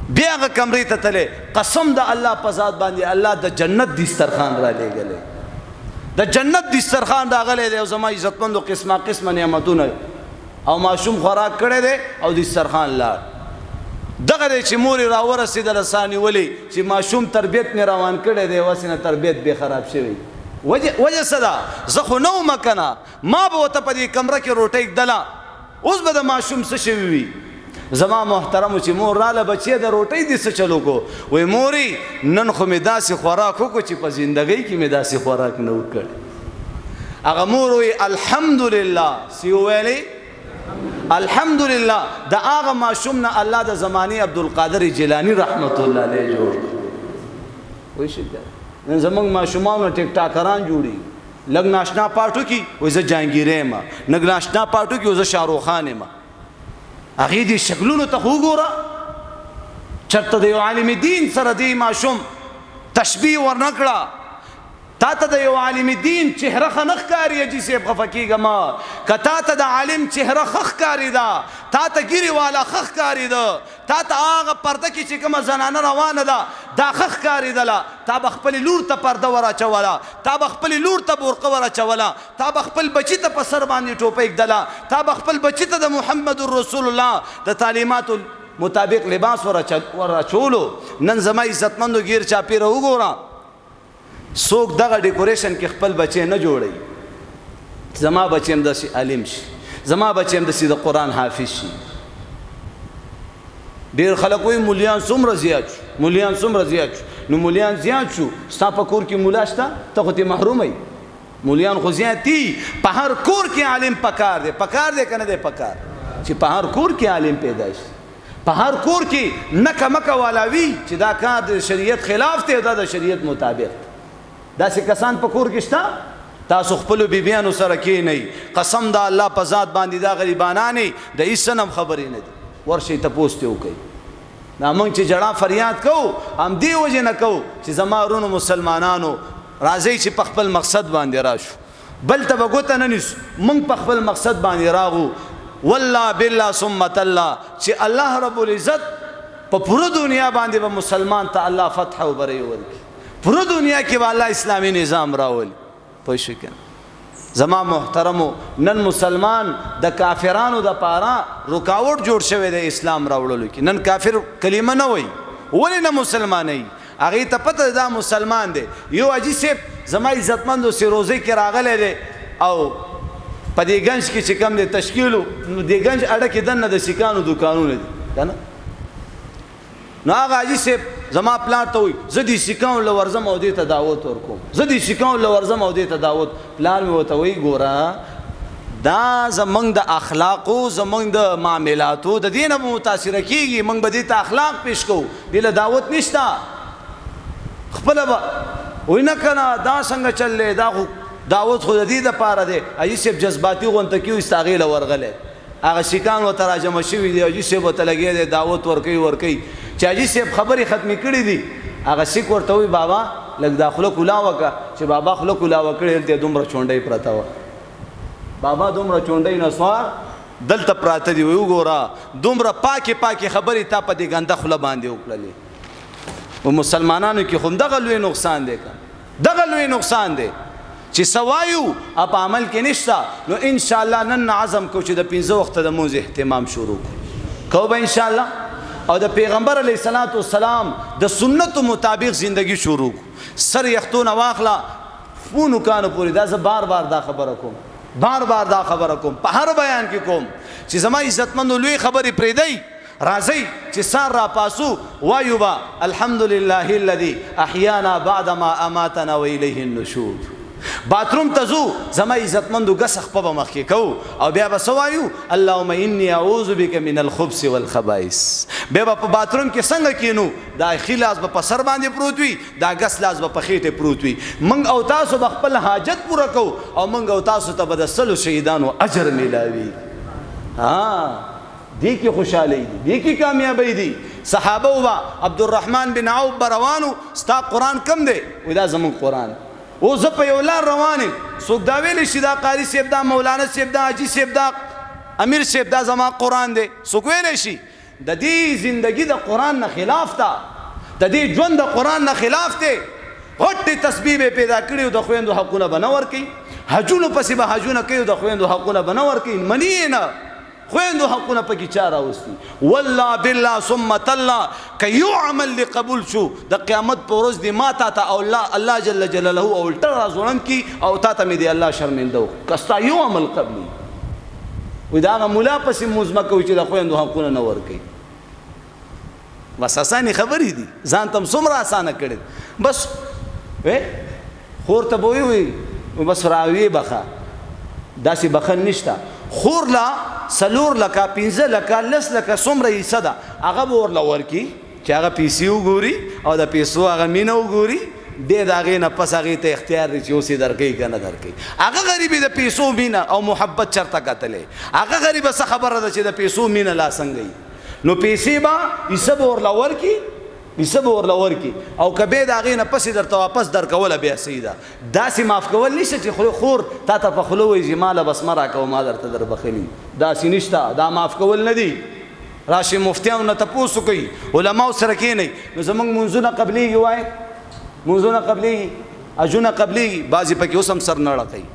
بیا هغه کمرې ته تلې قسم د الله په ذات باندې الله د جنت دسترخوان را لېږلی د جنت دسترخوان راغلی دی او زما عزتمندو قسمه قسمه نعمتونه او ماشوم خوراک کړی دی او دسترخوان لاړ دغه دی چې مور یې راورسېدله ساه نیولې چې ماشوم تربیت مې روان کړی دی اوس نه تربیت بې خراب شوی وجه څه ده زه خو نه وم که نه ما به ورته په دې کمره کې روټۍ ږدله اوس به د ماشوم څه شوي وي زما محترمو چې مور راله بچی د روټۍ دې څه چلو کو وایي مورې نن خو مې داسې خوراک وکړو چې په زندګۍ کې مې داسې خوراک نه وکړ هغه مور وایي الحمدلله سی وویلې الحمدلله د هغه ماشوم نه الله د زمانې عبدالقادر جیلاني رحمت الله علیه جوړ وایي شي نن زموږ ماشومانو ټیک ټاکران جوړي لږ ناشنا پاټو کې وایي زه جهانګیری یم لږ ناشنا پاټو کې زه شاهرخ خان یم هغې دې شکلونو ته خو وګوره چېرته د یو عالم دین سره دې ماشوم تشبیه ورنه کړه تا ته د یو عالم دین چهره ښه نه ښکاري حاجي صاحب خفه کېږه مه که تا ته د عالم چهره ښه ښکارېده تا ته ګیرې والا ښه ښکارېده تا ته هغه پرده کې چې کومه زنانه روانه ده دا ښه ښکارېدله تا به خپلې لور ته پرده ور اچوله تا به خپلې لور ته برقه ور اچوله تا به خپل بچي ته په سر باندې ټوپۍ ږدله تا به خپل بچي ته د محمد رسول الله د تعلیماتو مطابق لباس ور اچولو نن زما عزتمندو ګیر چاپېره وګوره څوک دغه ډیکوریشن کې خپل بچی نه جوړوي زما بچی هم داسې عالم شي زما بچی هم داسې د قرآن حافظ شي ډېر خلک وایي مولیان څومره زیات شو مولیان څومره زیات شو نو مولیان زیات شو ستا په کور کې مولا شته ته خو ترې محروم یې مولیان خو زیات دي په هر کور کې عالم پکار دی که نه دی پکار چې په هر کور کې عالم پیدا شي په هر کور کې نکه مکه والا وي چې دا کار د شریعت خلاف دی او دا د شریعت مطابق داسې کسان په کور کې شته تاسو خپلو بیبیانو سره کښېنئ قسم د الله په ذات باندې دا غریبانانې د هېڅ څه نه هم خبرې نه دي ورشئ تپوس ترې وکئ دا موږ چې جړا فریاد کوو همدې وجې نه کوو چې زما ورونو مسلمانانو راځئ چې په خپل مقصد باندې راشو بل ته به ګوته نه نیسو موږ په خپل مقصد باندې راغو والله بالله ثم تالله چې الله رب العزت په پوره دنیا باندې به مسلمان ته الله فتح او بری ورکړي پوره دنیا کې به الله اسلامي نظام راولي پوه شئ که زما محترمو نن مسلمان د کافرانو د پاره رکاوټ جوړ شوی د اسلام راوړلو کې نن کافر کلمه نه وایي ولې نه مسلمانوي هغې ته پته دا مسلمان دی یو حاجي صاحب زما عزتمندو سیروزۍ کې راغلی دی او په دې گنج کې چې کوم دی تشکیلو نو دې گنج اډه کې دننه د سیکانو دوکانونه دي که نه نو هغه حاجي صاحب زما پلار ته وایي زه دې سیکانو له ورځم او دې ته دعوت ورکوم زه دې سیکانو له ورځم او دې ته دعوت پلار مې ورته وایي ګوره دا زمونږ د اخلاقو زمونږ د معاملاتو د دې نه به متاثره کېږي موږ به دې ته اخلاق پیش کوو دې له دعوت نشته خپله به وایي نه که نه دا څنګه چل دی دا خو دعوت خو د دې دپاره دی حاجي صاحب جذباتي غونته کې وایست هغې له ورغلی هغه سیکان ورته راجمع شوي دي حاجي صاحب ورته لګی دی دعوت ورکوي چې حاجي صاحب خبرې ختمې کړي دي هغه سیک ورته وایي بابا لږ دا خوله کولا وکړه چې بابا خوله کولا وکړې هلته دومره چونډۍ پرته وه بابا دومره چونډۍ نسوار دلته پراته دي وی وګوره دومره پاکې خبرې تا په دې ګنده خوله باندې وکړلې و مسلمانانو کې خو دغه لوی نقصان دی دغه لوی نقصان دی چې سوایو په عمل کې نشته نو ان شاء الله نن عزم کو چې د 15 وخت د مونځ اهتمام شروع کو به ان شاء الله او د پیغمبر علیه الصلاۃ والسلام د سنت مطابق زندگی شروع سر یختونه واخلا فونو کانو پوری دا زه بار دا خبره کوم دا خبره کوم په هر بیان کې کوم چې زما عزتمندو لوی خبرې پرېږدئ راځئ چې سار را پاسو وایو با الحمدلله الذي احیانا بعد ما اماتنا والیه النشور باتروم ته ځو زما عزتمندو ګس خپه به مخکې کوو او بیا به څه وایو اللهم انی اعوذ بک من الخبث والخبائث بیا به په باتروم کې څنګه کینو دا ښي لاس به په سر باندې پروت وي دا ګس لاس به په خېټې پروت وي موږ او تاسو به خپل حاجت پوره کوو او موږ او تاسو ته به د 100 شهیدانو اجر میلاوي دې کې خوشحالي دي دې کې کامیابی دي صحابه وبا عبدالرحمن بن عوف بروانو ستا قرآن کم دی وی دا زمون قرآن او زه په یو لار روان یم څوک دا ویلی شي دا قاري صاحب دا مولانا صاحب دا حاجي صاحب دا امیر صاحب دا زما قرآن دی څوک ویلی شي د دې زندگی د قرآن نه خلاف ته د دې ژوند د قرآن نه خلاف دی غټې تسبیح به پیدا کړي او د خویندو حقونه به نه ورکوي حجونو پسې به حجونه کوي او د خویندو حقونه به نه ورکوي مني یې نه خویندو حقونه پکې چا راوستي والله بالله ثم تالله که یو عمل دې قبول شو د قیامت په ورځ دې ما تا ته او الله جل جلاله او الټه راځوړند کي او تا ته مې دې الله شرمنده وکړي که ستا یو عمل قبلي وایي د هغه ملا پسې مونځ مه کوئ چې د خویندو حقونه نه ورکوي بس اسانې خبرې دي ځان ته هم څومره اسانه کړې بس خور ته به وایي بس راویې بخه داسې بخن نشته خور لا 4 لکه 15 لکه 10 لکه څومره حصه ده هغه به ورله ورکي چې هغه پیسې وګوري او د پیسو هغه مینه وګوري دې د هغې نه پس هغې ته اختیار دی چې اوس یې درکوي که نه درکوي هغه غریبي د پیسو مینه او محبت چرته کتلی هغه غریبه څه خبره ده چې د پیسو مینه لا څنګه نو پیسې به حصه به ورله ورکي حصه به ورله ورکي او که بیا د هغې نه پسې درته واپس درکوله بیا صحیح ده داسې معاف کول نشته چې خور تا ته په خوله وایي چې ما له بس مه راکوه ما درته در بخلي داسې نشته دا معاف کول نه دي راشي مفتیانو نه تپوس وکړي علماو سره کښېنئ نو زموږ مونځونه قبلېږي وایي مونځونه قبلېږي حجونه قبلېږي بعضې پکې اوس هم سر نه ړقوي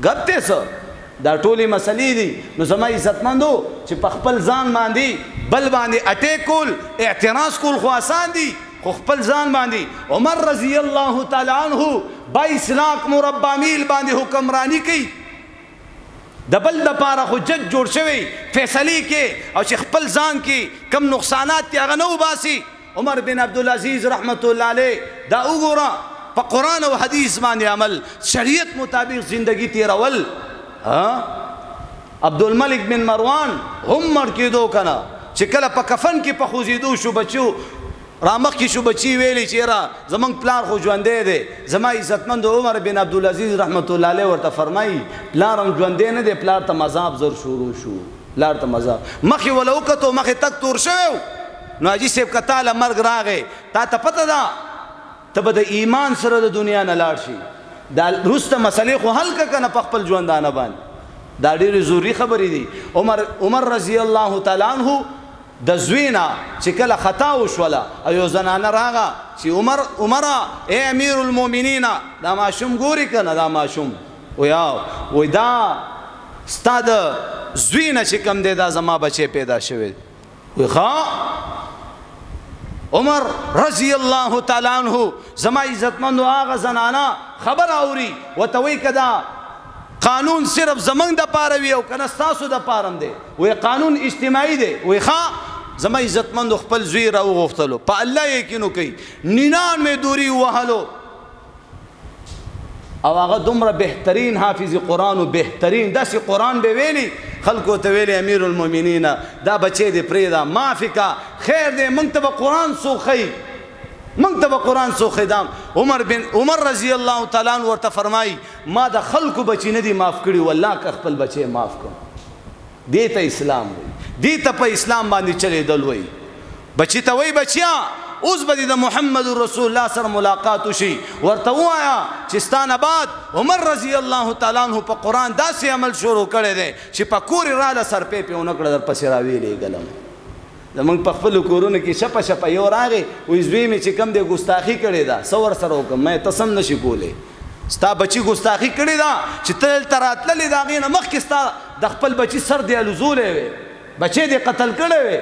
ګپ دی څه دا ټولې مسلې دي نو زما عزتمندو چې په خپل ځان باندې بل باندې اټیک کول اعتراض کول خو آسان دي خو خپل ځان باندې عمر رضی الله تعالی عنہ 22 لاک مربع میل باندې حکمرانی کوي د بل دپاره خو جج جوړ شوی فیصلې کې او چې خپل ځان کې کم نقصانات دي هغه نه وباسي عمر بن عبدالعزیز رحمت الله علیه دا وګوره په قرآن او حدیث باندې عمل شریعت مطابق زندگی تیرول عبدالملک بن مروان هم مړ کېدو که نه چې کله په کفن کې په خوځېدو شو بچو رامخکې شو بچي ویلي چې یاره زموږ پلار خو ژوندی دی زما عزتمند عمر بن عبدالعزیز رحمت الله علیه ورته فرمایي پلار هم ژوندی نه دی پلار ته مذاب زر شروع شو پلار ته مذاب مخې وله وکتو مخې تک تور شوی نو حاجي صاحب که تا له مرګ راغی تا ته پته ده ته به د ایمان سره د دنیا نه لاړ شي دا وروسته مسلې خو حل که که نه په خپل ژوندانه باندې دا ډېرې ضروري خبرې دي عمر رضی الله تعالی عنہ د زوی نه چې کله خطا وشوله او یو زنانه راغه چې عمره ای امیر المؤمنین دا ماشوم ګوري که نه دا ماشوم وی دا ستا د زوی نه چې کوم دی دا زما بچی پیدا شوی وی ښه عمر رضی الله تعالی عنہ زما عزتمندو هغه زنانه خبر اوري ورته وایي که دا قانون صرف زمنګ د پاره وي او کنه ستاسو د پاره دی وی قانون اجتماعي دی وی ښه زما عزتمندو خپل زوی را وغوښتلو په الله یقینو کوي 99 دوری وهلو او هغه دومره بهترین حافظ قرآن و بهترین داسې قرآن به ویلی خلکو ته ویلی امیر المؤمنین دا بچی دی پرېږده معافي کا خیر دی موږ ته به قرآن څوک ښیي موږ ته به قرآن څوک خدام. عمر رضی الله تعالی عنہ ورته فرمایي ما د خلکو بچي نه دي معاف کړي، والله که خپل بچی معاف کړم. دې ته اسلام وایي، دې ته په اسلام باندې چلېدل وایي. بچی ته وایي بچیا اوس به د محمد رسول الله سره ملاقات وشي، ورته ووایه چې ستانه بعد عمر رضی الله تعالی عنہ په قرآن داسې عمل شروع کړی دی چې په کور یې راله سرپې پې ونه کړه درپسې راویلېږلم. زمونږ په خپلو کورونو کې شپه شپه یو راغی وایي زوی مې چې کوم دی ګستاخي کړې ده څه ورسره وکړم. مې ته سم نشي کولی، ستا بچي ګستاخي کړې ده چې ته دلته راتللې د هغې نه مخکې ستا د خپل بچي سر دی الوزولی وی، بچی دی قتل کړی وی،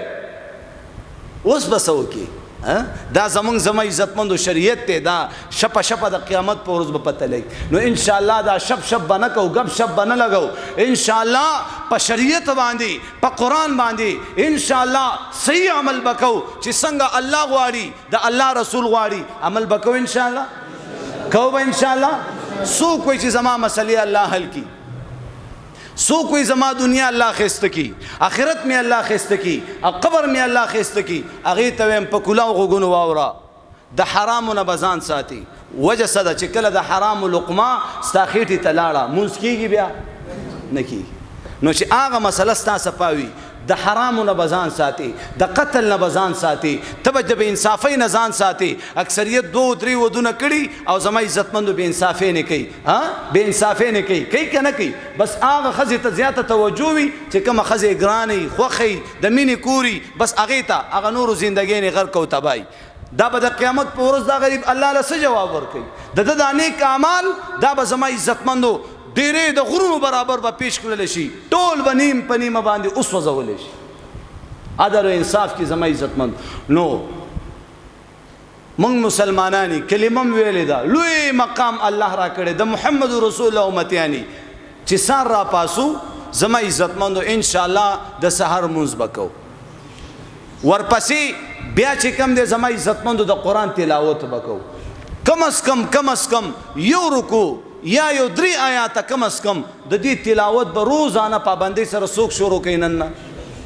اوس به څه وکړي؟ دا زما عزتمندو شریعت دی، دا شپه شپه د قیامت په ورځ به پته لګي. نو انشاءالله دا شپ به نه کوو، ګپ شپ به نه لګو، انشاءالله په شریعت باندې په قرآن باندې انشاءالله صحیح عمل به کوو چې څنګه الله غواړي د الله رسول غواړي عمل به کوو انشاءالله. کوو به انشاءالله. څوک وایي چې زما مسلې الله حل کړي، څوک وایي زما دنیا الله ښایسته کړي، آخرت مې الله ښایسته کړي، او قبر مې الله ښایسته کړي. هغې ته وایم په کلاو غوږونو واوره، د حرامو نه به ځان ساتي. وجه څه ده چې کله د حرامو لقمه ستا خېټې ته لاړه مونځ کېږي بیا نه کېږي. نو چې هغه مسله ستا صفا وي، د حرامو نه به ځان ساتي، د قتل نه به ځان ساتي، ته به د بې انصافۍ نه ځان ساتي. اکثریت 2-3 ودونه کړي او زما عزتمندو بې انصافۍ نه کوي، بې انصافۍ نه کوي که نه کوي. بس هغه ښځې ته زیاته توجه وي چې کومه ښځې ګرانې خوښې د مینې کوري، بس هغې ته هغه نورو زندګۍ غرق او تباهي. دا به د قیامت په ورځ دا غریب الله له څه جواب ورکوي؟ د ده دا نیک اعمال دا به زما عزتمندو ډېرې د غرونو برابر به پیش کړلی شي، ټول به نیم په نیمه باندې وسوځولی شي. عدل و انصاف کې زما عزتمند. نو موږ مسلمانانی کلمه م ویلې ده، لوی مقام الله را کړی د محمد رسول الله امتیانی چې سار را پاسو زما عزتمندو انشاءالله د سحر مونځ به کوو. ورپسې بیا چې کم دی زما عزتمندو د قرآن تلاوت به کوو. کم از کم یو رکو یا یو 3 آیاته کم از کم د دې تلاوت به روزانه پابندۍ سره څوک شروع کوي نن نه،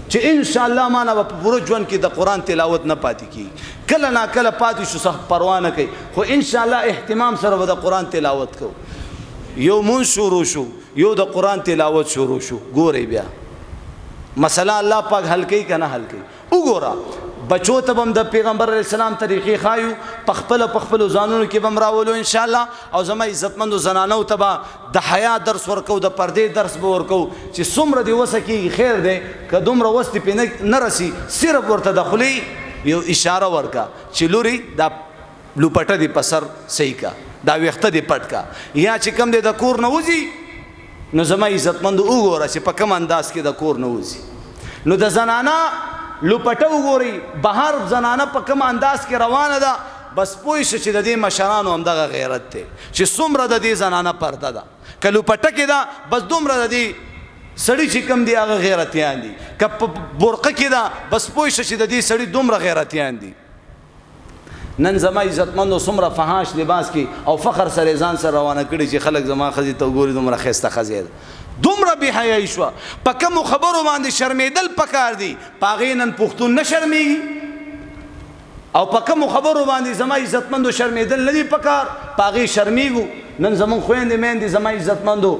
چې انشاءالله مانه به په پوره ژوند کې د قرآن تلاوت نه پاتې کېږي. کله نا کله پاتې شو څه پروا نه کوي، خو انشاءالله اهتمام سره به د قرآن تلاوت کوو. یو مونځ شروع شو، یو د قرآن تلاوت شروع شو. ګورئ بیا مسله الله پاک حل کوي که نه حل کوي. وګوره بچو ته به هم د پیغمبر علیه السلام طریقې ښایو، په خپلو ځانونو کې به هم راولو انشاءالله. او زما عزتمندو زنانو ته به د حیا درس ورکو، د پردې درس به ورکو چې څومره دې وسه کېږي خیر دی، که دومره وس دې پې نه رسي صرف ورته د خولې یو اشاره ورکه چې لوري دا لوپټه دې په سر صحیح کا، دا ویښته دې پټ کا، یا چې کوم دې د کور نه وځي نو زما عزتمندو وګوره چې په کوم انداز کې د کور نه وځي. نو د زنانه لوپټه وګورئ، بهر زنانه په کوم انداز کې روانه ده، بس پوه شه چې د دې مشرانو همدغه غیرت دی چې څومره د دې زنانه پرده ده. که لوپټه کې ده بس دومره د دې سړي چې کوم دی هغه غیرتیان دي، که په برقه کې ده بس پوه شه چې د دې سړي دومره غیرتیان دي. نن زما عزتمندو څومره فحاش لباس کې او فخر سره ځان سره روانه کړي چې خلک زما ښځې ته وګوري دومره ښایسته ښځې ده، دومره بې حیایي شوه. په کومو خبرو باندې شرمېدل پکار دي، په هغې نن پښتون نه شرمېږي، او په کومو خبرو باندې زما عزتمندو شرمېدل نه دي پکار، په هغې شرمېږو. نن زموږ خویندې میندې زما عزتمندو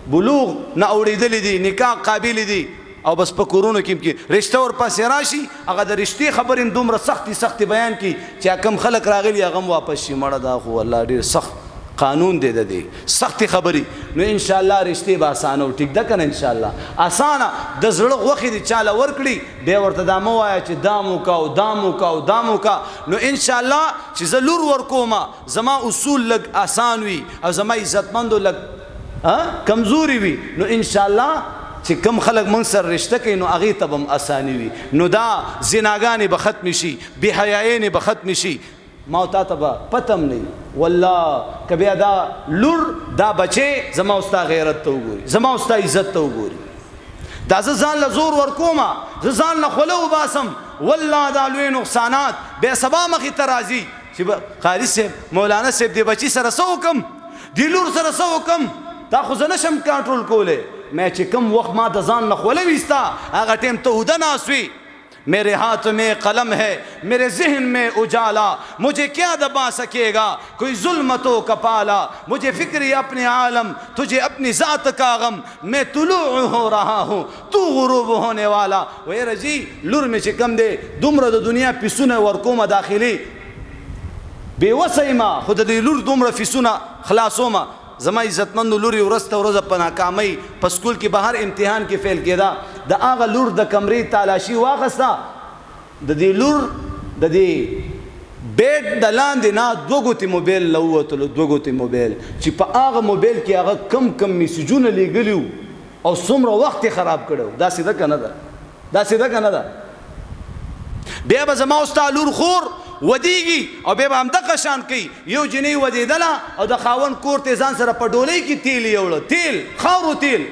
بلوغ نه اورېدلې دي، نکاح قابلې دي، او بس په کورونو کې رشته ورپسې راشي، هغه د رشتې خبرې هم دومره سختې بیان کړي چې کوم خلک راغلي هغه هم واپس شي. مړه دا خو والله ډېر سخت قانون دی د دې سختې خبرې. نو انشاءالله رشتې به اسانه و، ټیک ده که نه؟ انشاءالله اسانه د زړه غوښې دې چاله ورکړي، بیا ورته دا مه وایه چې دام وکړه او دام وکړه او دام وکړه. نو انشاءالله چې زه لور ورکومه زما اصول لږ آسان وي او زما عزتمندو لږ کمزوري وي، نو انشاءالله چې کم خلک موږ سره رشته کوي نو هغې ته به هم اساني وي. نو دا زناګانې به ختمې شي، بې حیایانې به ختمې شي. ما او تا ته به پته هم نه وي والله که بیا دا لور دا بچی زما او ستا غیرت ته وګوري، زما او ستا عزت ته وګوري. دا زه ځان له زور ورکومه، زه ځان له خوله وباسم، والله دا لوی نقصانات بیا سبا مخې ته راځي چې قاري صاحب مولانا صاحب دې بچي سره څه وکړم، دې لور سره څه وکړم، دا خو زه نشم کنټرول کولی. مې چې کوم وخت ما د ځان نه خوله ویسته هغه ټیم ته اوده ناست وي، मेरे हाथ में कलम है, मेरे जहन में उजाला, मुझे क्या दबा सकेगा कोई जुल्मतों का पाला। मुझे फिक्र अपने आलम, तुझे अपनी ज़ात का गम, मैं तुलू हो रहा हूँ, तू गुरूब होने वाला। वे रजी लुर में चिकम दे दुमर द दुनिया पिसुना वरकोमा दाखिली बेवसैमा खुद दी लुर दुमर फिसुना खलासोमा। زما عزتمند لوري ورسته ورځ په ناکامۍ په سکول کې بهر امتحان کې فیل کېدا، د هغه لور د کمرې تالاشي واخسته، د دې لور د دې بیډ د لاندې نه دوه ګوتې موبایل لووتلو، دوه ګوتې موبایل چې په هغه موبایل کې هغه کم میسیجونه لیږلي وو او څومره وخت یې خراب کړی. دا سیده که نه ده؟ دا سیده که نه ده؟ بیا به زما او ستا لور خور ودیږي او بیا به همدغه شان کوي. یو جنۍ ودېدله او د خاوند کور ته ځان سره په ډولۍ کې تیل یوړه، تیل خاورو تیل،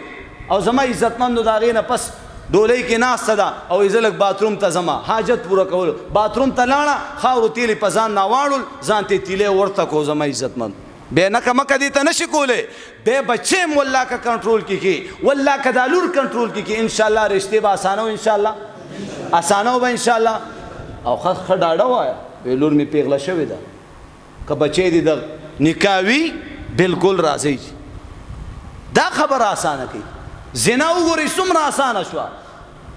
او زما عزتمندو د هغې نه پس ډولۍ کې ناسته ده او زه لږ باتروم ته ځمه حاجت پوره کولو، باتروم ته لاړه خاورو تیل یې په ځان ناواړول، ځان ته یې تیلی ورته کو. زما عزتمند بیا نکه مکه دې ته نشي کولی، بیا بچې م والله که کنټرول کې کړي، والله که دا لور کنټرول کې کړي، انشاءالله رشتې به اسانه و، انشاءالله اسانه به انشاءالله. او ښه ډاډه وایه وی لور مې پیغله شوې ده، که بچی دې د نکاح وي بلکل راځئ. دا خبره اسانه کوي. زنا وګورئ څومره اسانه شوه،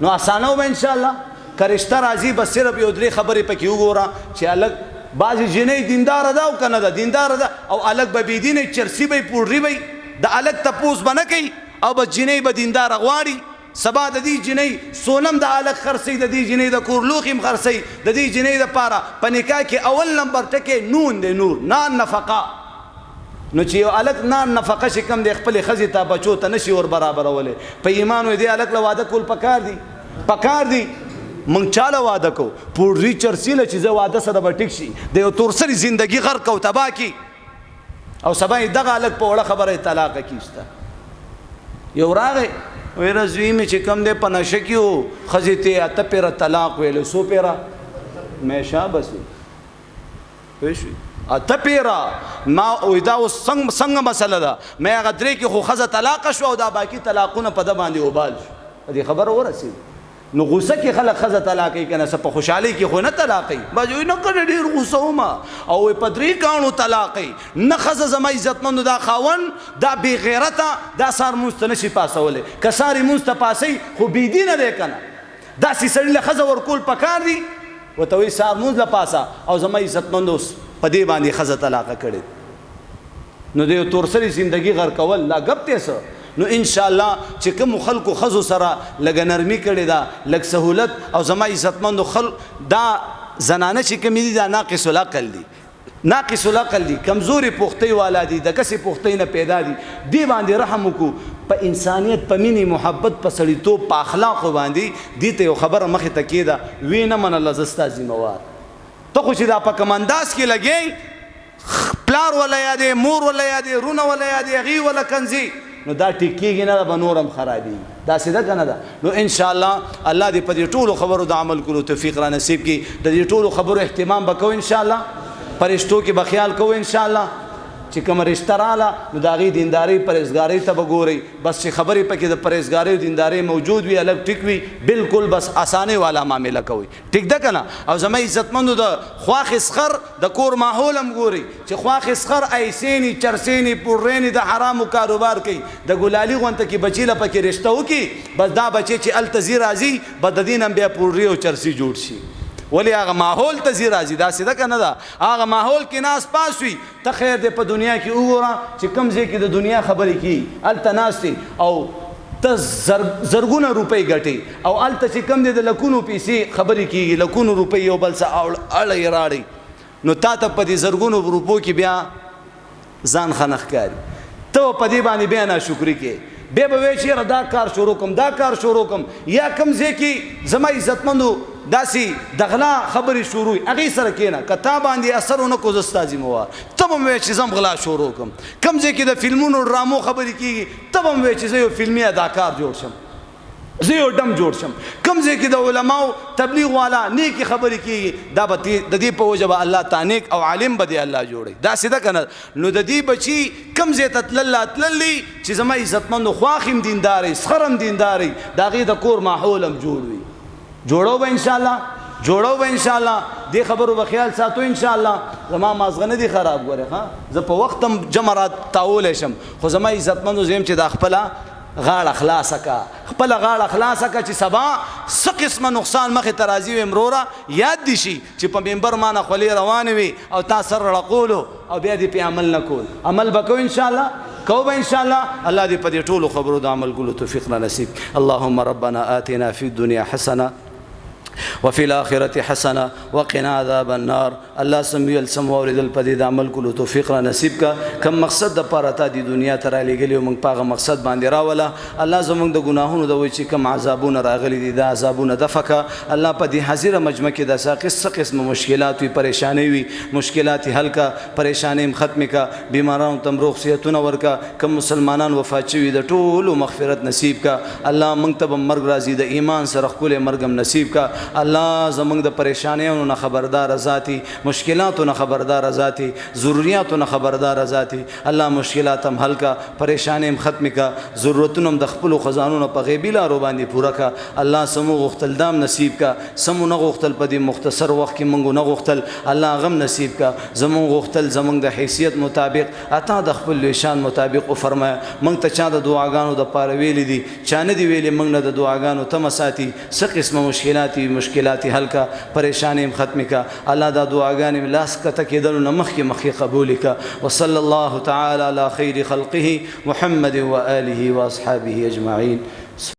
نو اسانه به انشاءالله. که رشته راځي بس صرف یو درې خبرې پکې وګوره چې الګ بعضې جنۍ دینداره ده او که نه ده دینداره ده، او الګ به بېدینه چرسي به یې پوډري به یې د الګ تپوس به نه کوي، او بس جنۍ به دینداره غواړي. سبا د دې جنۍ سونم د الګ خرڅوي، د دې جنۍ د کور لوښي هم خرڅوي، د دې جنۍ دپاره په نکاح کې اول نمبر ټکی نون دی، نور نان نفقه. نو چې یو الګ نان نفقه چې کوم دی خپلې ښځې ته بچو ته نشي ور برابرولی، په ایمان وایي دې الګ له واده کول پکار دي، پکار دي. موږ چاله واده کوو؟ پوډري چرسي له چې زه واده سره به ټیک شي، د یو تورسري زندګي غرق او تباه کي، او سبا یې دغه الګ په وړه خبره یې طلاقه کیسته. یو راغی ویره زوی مې چې کوم دی په نشه کې و، ښځې ته یې اته پیره طلاق ویلو، څو پیره؟ مې شابس پوه شوې، اته پیره. ما وایي دا اوس څنګه مسله ده؟ مې هغه درې کې خو ښځه طلاقه شوه او دا باقي طلاقونه په ده باندې وبال شو. په دې خبره ورسېد. نو غوسه کې خلک ښځه طلاقوي که نه، څه په خوشحالۍ کې خو نه طلاقوي. بعضې وایي نه کنه ډېر غوسه ومه، او وایي په درې کاڼو طلاقوي. نه ښځه زما عزتمندو دا خاوند دا بې غیرته دا سهار مونځ ته نشي پاسولی، که سهار یې مونځ ته پاسوي خو بېدینه دی که نه. داسې سړي له ښځه ورکول پکار دي، ورته وایي سهار مونځ له پاسه، او زما عزتمندو اوس په دې باندې ښځه طلاقه کړې. نو د یو تورسري زندګي غرقول لا ګپ دی څه؟ نو انشاءالله چې کوم خلکو ښځو سره لږه نرمي کړې ده، لږ سهولت، او زما عزتمندو دا زنانه چې کومې دي دا ناقص العقل دي، ناقص العقل دي، کمزوري پختۍ والا دي، د کسې پختۍ نه پیدا دي. دې باندې رحم وکړو، په انسانیت، په مینې، محبت، په سړیتوب، په اخلاقو باندې. دې ته یو خبره مخې ته کېده، وی نه منله زه ستا ذمهوار. ته خو چې دا په کوم انداز کې لګې، پلار وله یادې، مور وله یادې، رونه وله یادې، هغې وله کنځي، نو دا ټیک کېږي نه، به نورم خرابېږي. دا سیده که نه ده؟ نو انشاءالله الله دې په دې ټولو خبرو د عمل کولو توفیق را نصیب کړي. د دې ټولو خبرو اهتمام به کوو انشاءالله، په رشتو کې به خیال کوو انشاءالله. چې کومه رشته راله نو د هغې دیندارۍ پرهیزګارۍ ته به ګورئ، بس چې خبرې پکې د پرهیزګارۍ او دیندارۍ موجود وي، الګ ټیک وي، بالکل بس اسانۍ والا معامله کوئ. ټیک ده که نه؟ او زما عزتمندو د خواښ اسخر د کور ماحول هم ګورئ، چې خواښ اسخر ایسیني چرسیني پوډریني د حرامو کاروبار کوي، د ګلالي غونته کې بچي له پکې رشته وکړي، بس دا بچی چې هلته ځي راځي، به د دې نه بیا پوډري او چرسي جوړ شي. ولی هغه ماحول ته ځي راځي، داسې ده که نه ده؟ هغه ماحول کې ناست پاس وي. ته خیر دی په دنیا کې وګوره چې کوم ځای کې د دنیا خبرې کېږي، هلته ناست دی او ته زرګونه روپۍ ګټې، او هلته چې کوم دی د لکونو پیسې خبرې کېږي، لکونو روپۍ یو بل څه اړه یې راړئ، نو تا ته په دې زرګونو روپو کې بیا ځان ښه نه ښکاري. ته په دې باندې بیا ناشکري کوې، بیا به وایې چې یاره دا کار شروع کړم، دا کار شروع کړم. یا کوم ځای کې زما عزتمندو داسې د غلا خبرې شروع وي، هغې سره کښېنه، که تا باندې اثر ونه کړو زه ستا ذمهوار. ته به م وایې چې زه هم غلا شروع کړم. کوم ځای کې د فلمونو ډرامو خبرې کېږي، ته به م وایې چې زه یو فلمي اداکار جوړ شم، زه یو ډم جوړ شم. کوم ځای کې د علماو تبلیغ والا نیکې خبرې کېږي، دا به د دې په وجه به الله تا نیک او عالم به دې الله جوړوي. داسې ده که نه؟ نو د دې بچي کوم ځای ته تللی چې زما عزتمندو خواښ هم دیندارئ، سخر هم دیندارئ، د هغې د کور ماحول هم جوړ وي. جوړو به ان شاء الله جوړو به ان شاء الله دې خبرو به خیال ساتو ان شاء الله زما مازغه نه دي خراب غره ها زه په وختم جمرات تاول شم خو زما عزتمنو زم چې د خپل غاړه خلاصه کا خپل غاړه خلاصه کا چې سبا څه قسمه نقصان مخه ترازی و امرورا یاد دي شي چې په منبر مانه خلی روان وي او تاسو سره رقولو او بیا دې په عمل نکول عمل وکړو ان شاء الله کوبا ان شاء الله الله دې په دې ټولو خبرو د عمل کولو توفیق نصیب اللهم ربنا آتنا في الدنيا حسنه وفي الآخرة حسنة وقنا عذاب النار الله سمي السماور دل پدې د عمل کولو توفیق را نصیب کا کم مقصد د پاره ته د دنیا ته را لګلی موږ پاغه مقصد باندې راولا الله زموږ د ګناهونو د وای چې کم عذابونه راغلي دي د عذابونه دفقه الله په دې حاضر مجمع کې د ساقس قسم مشکلات وي پریشانی وي مشکلات حل کا پریشانی ختم کا بیمارانو تم روغ صحتونه ورکا کم مسلمانان وفات شوي د ټولو مغفرت نصیب کا الله موږ ته مرګ راځي د ایمان سره خپل مرګم نصیب کا الله زمونږ د پریشانیونو نه خبردار ذاتی مشکلاتو نه خبردار ذاتی ضرورتونو نه خبردار ذاتی الله مشکلات هم حل کا پریشانی هم ختم کا ضرورتونو هم د خپل خزانونو په غیبی لارو باندې پوره کا الله سمو غختل دام نصیب کا سمو نه غختل په دې مختصر وخت کې مونږ نه غختل الله غم نصیب کا زمو غختل زمونږ د حیثیت مطابق اتا د خپل شان مطابق او فرمایا مونږ ته چا د دعاګانو د پاره ویل دي چا نه دی ویلې مونږ نه د دعاګانو تم ساتي څه قسمه مشکلات حل کا پریشانی ختم کا الله دا دعاګانې لاس کته کېدل نه مخکې قبول کا وصلی الله تعالی علی خیر خلقه محمد و آله و اصحابه اجمعین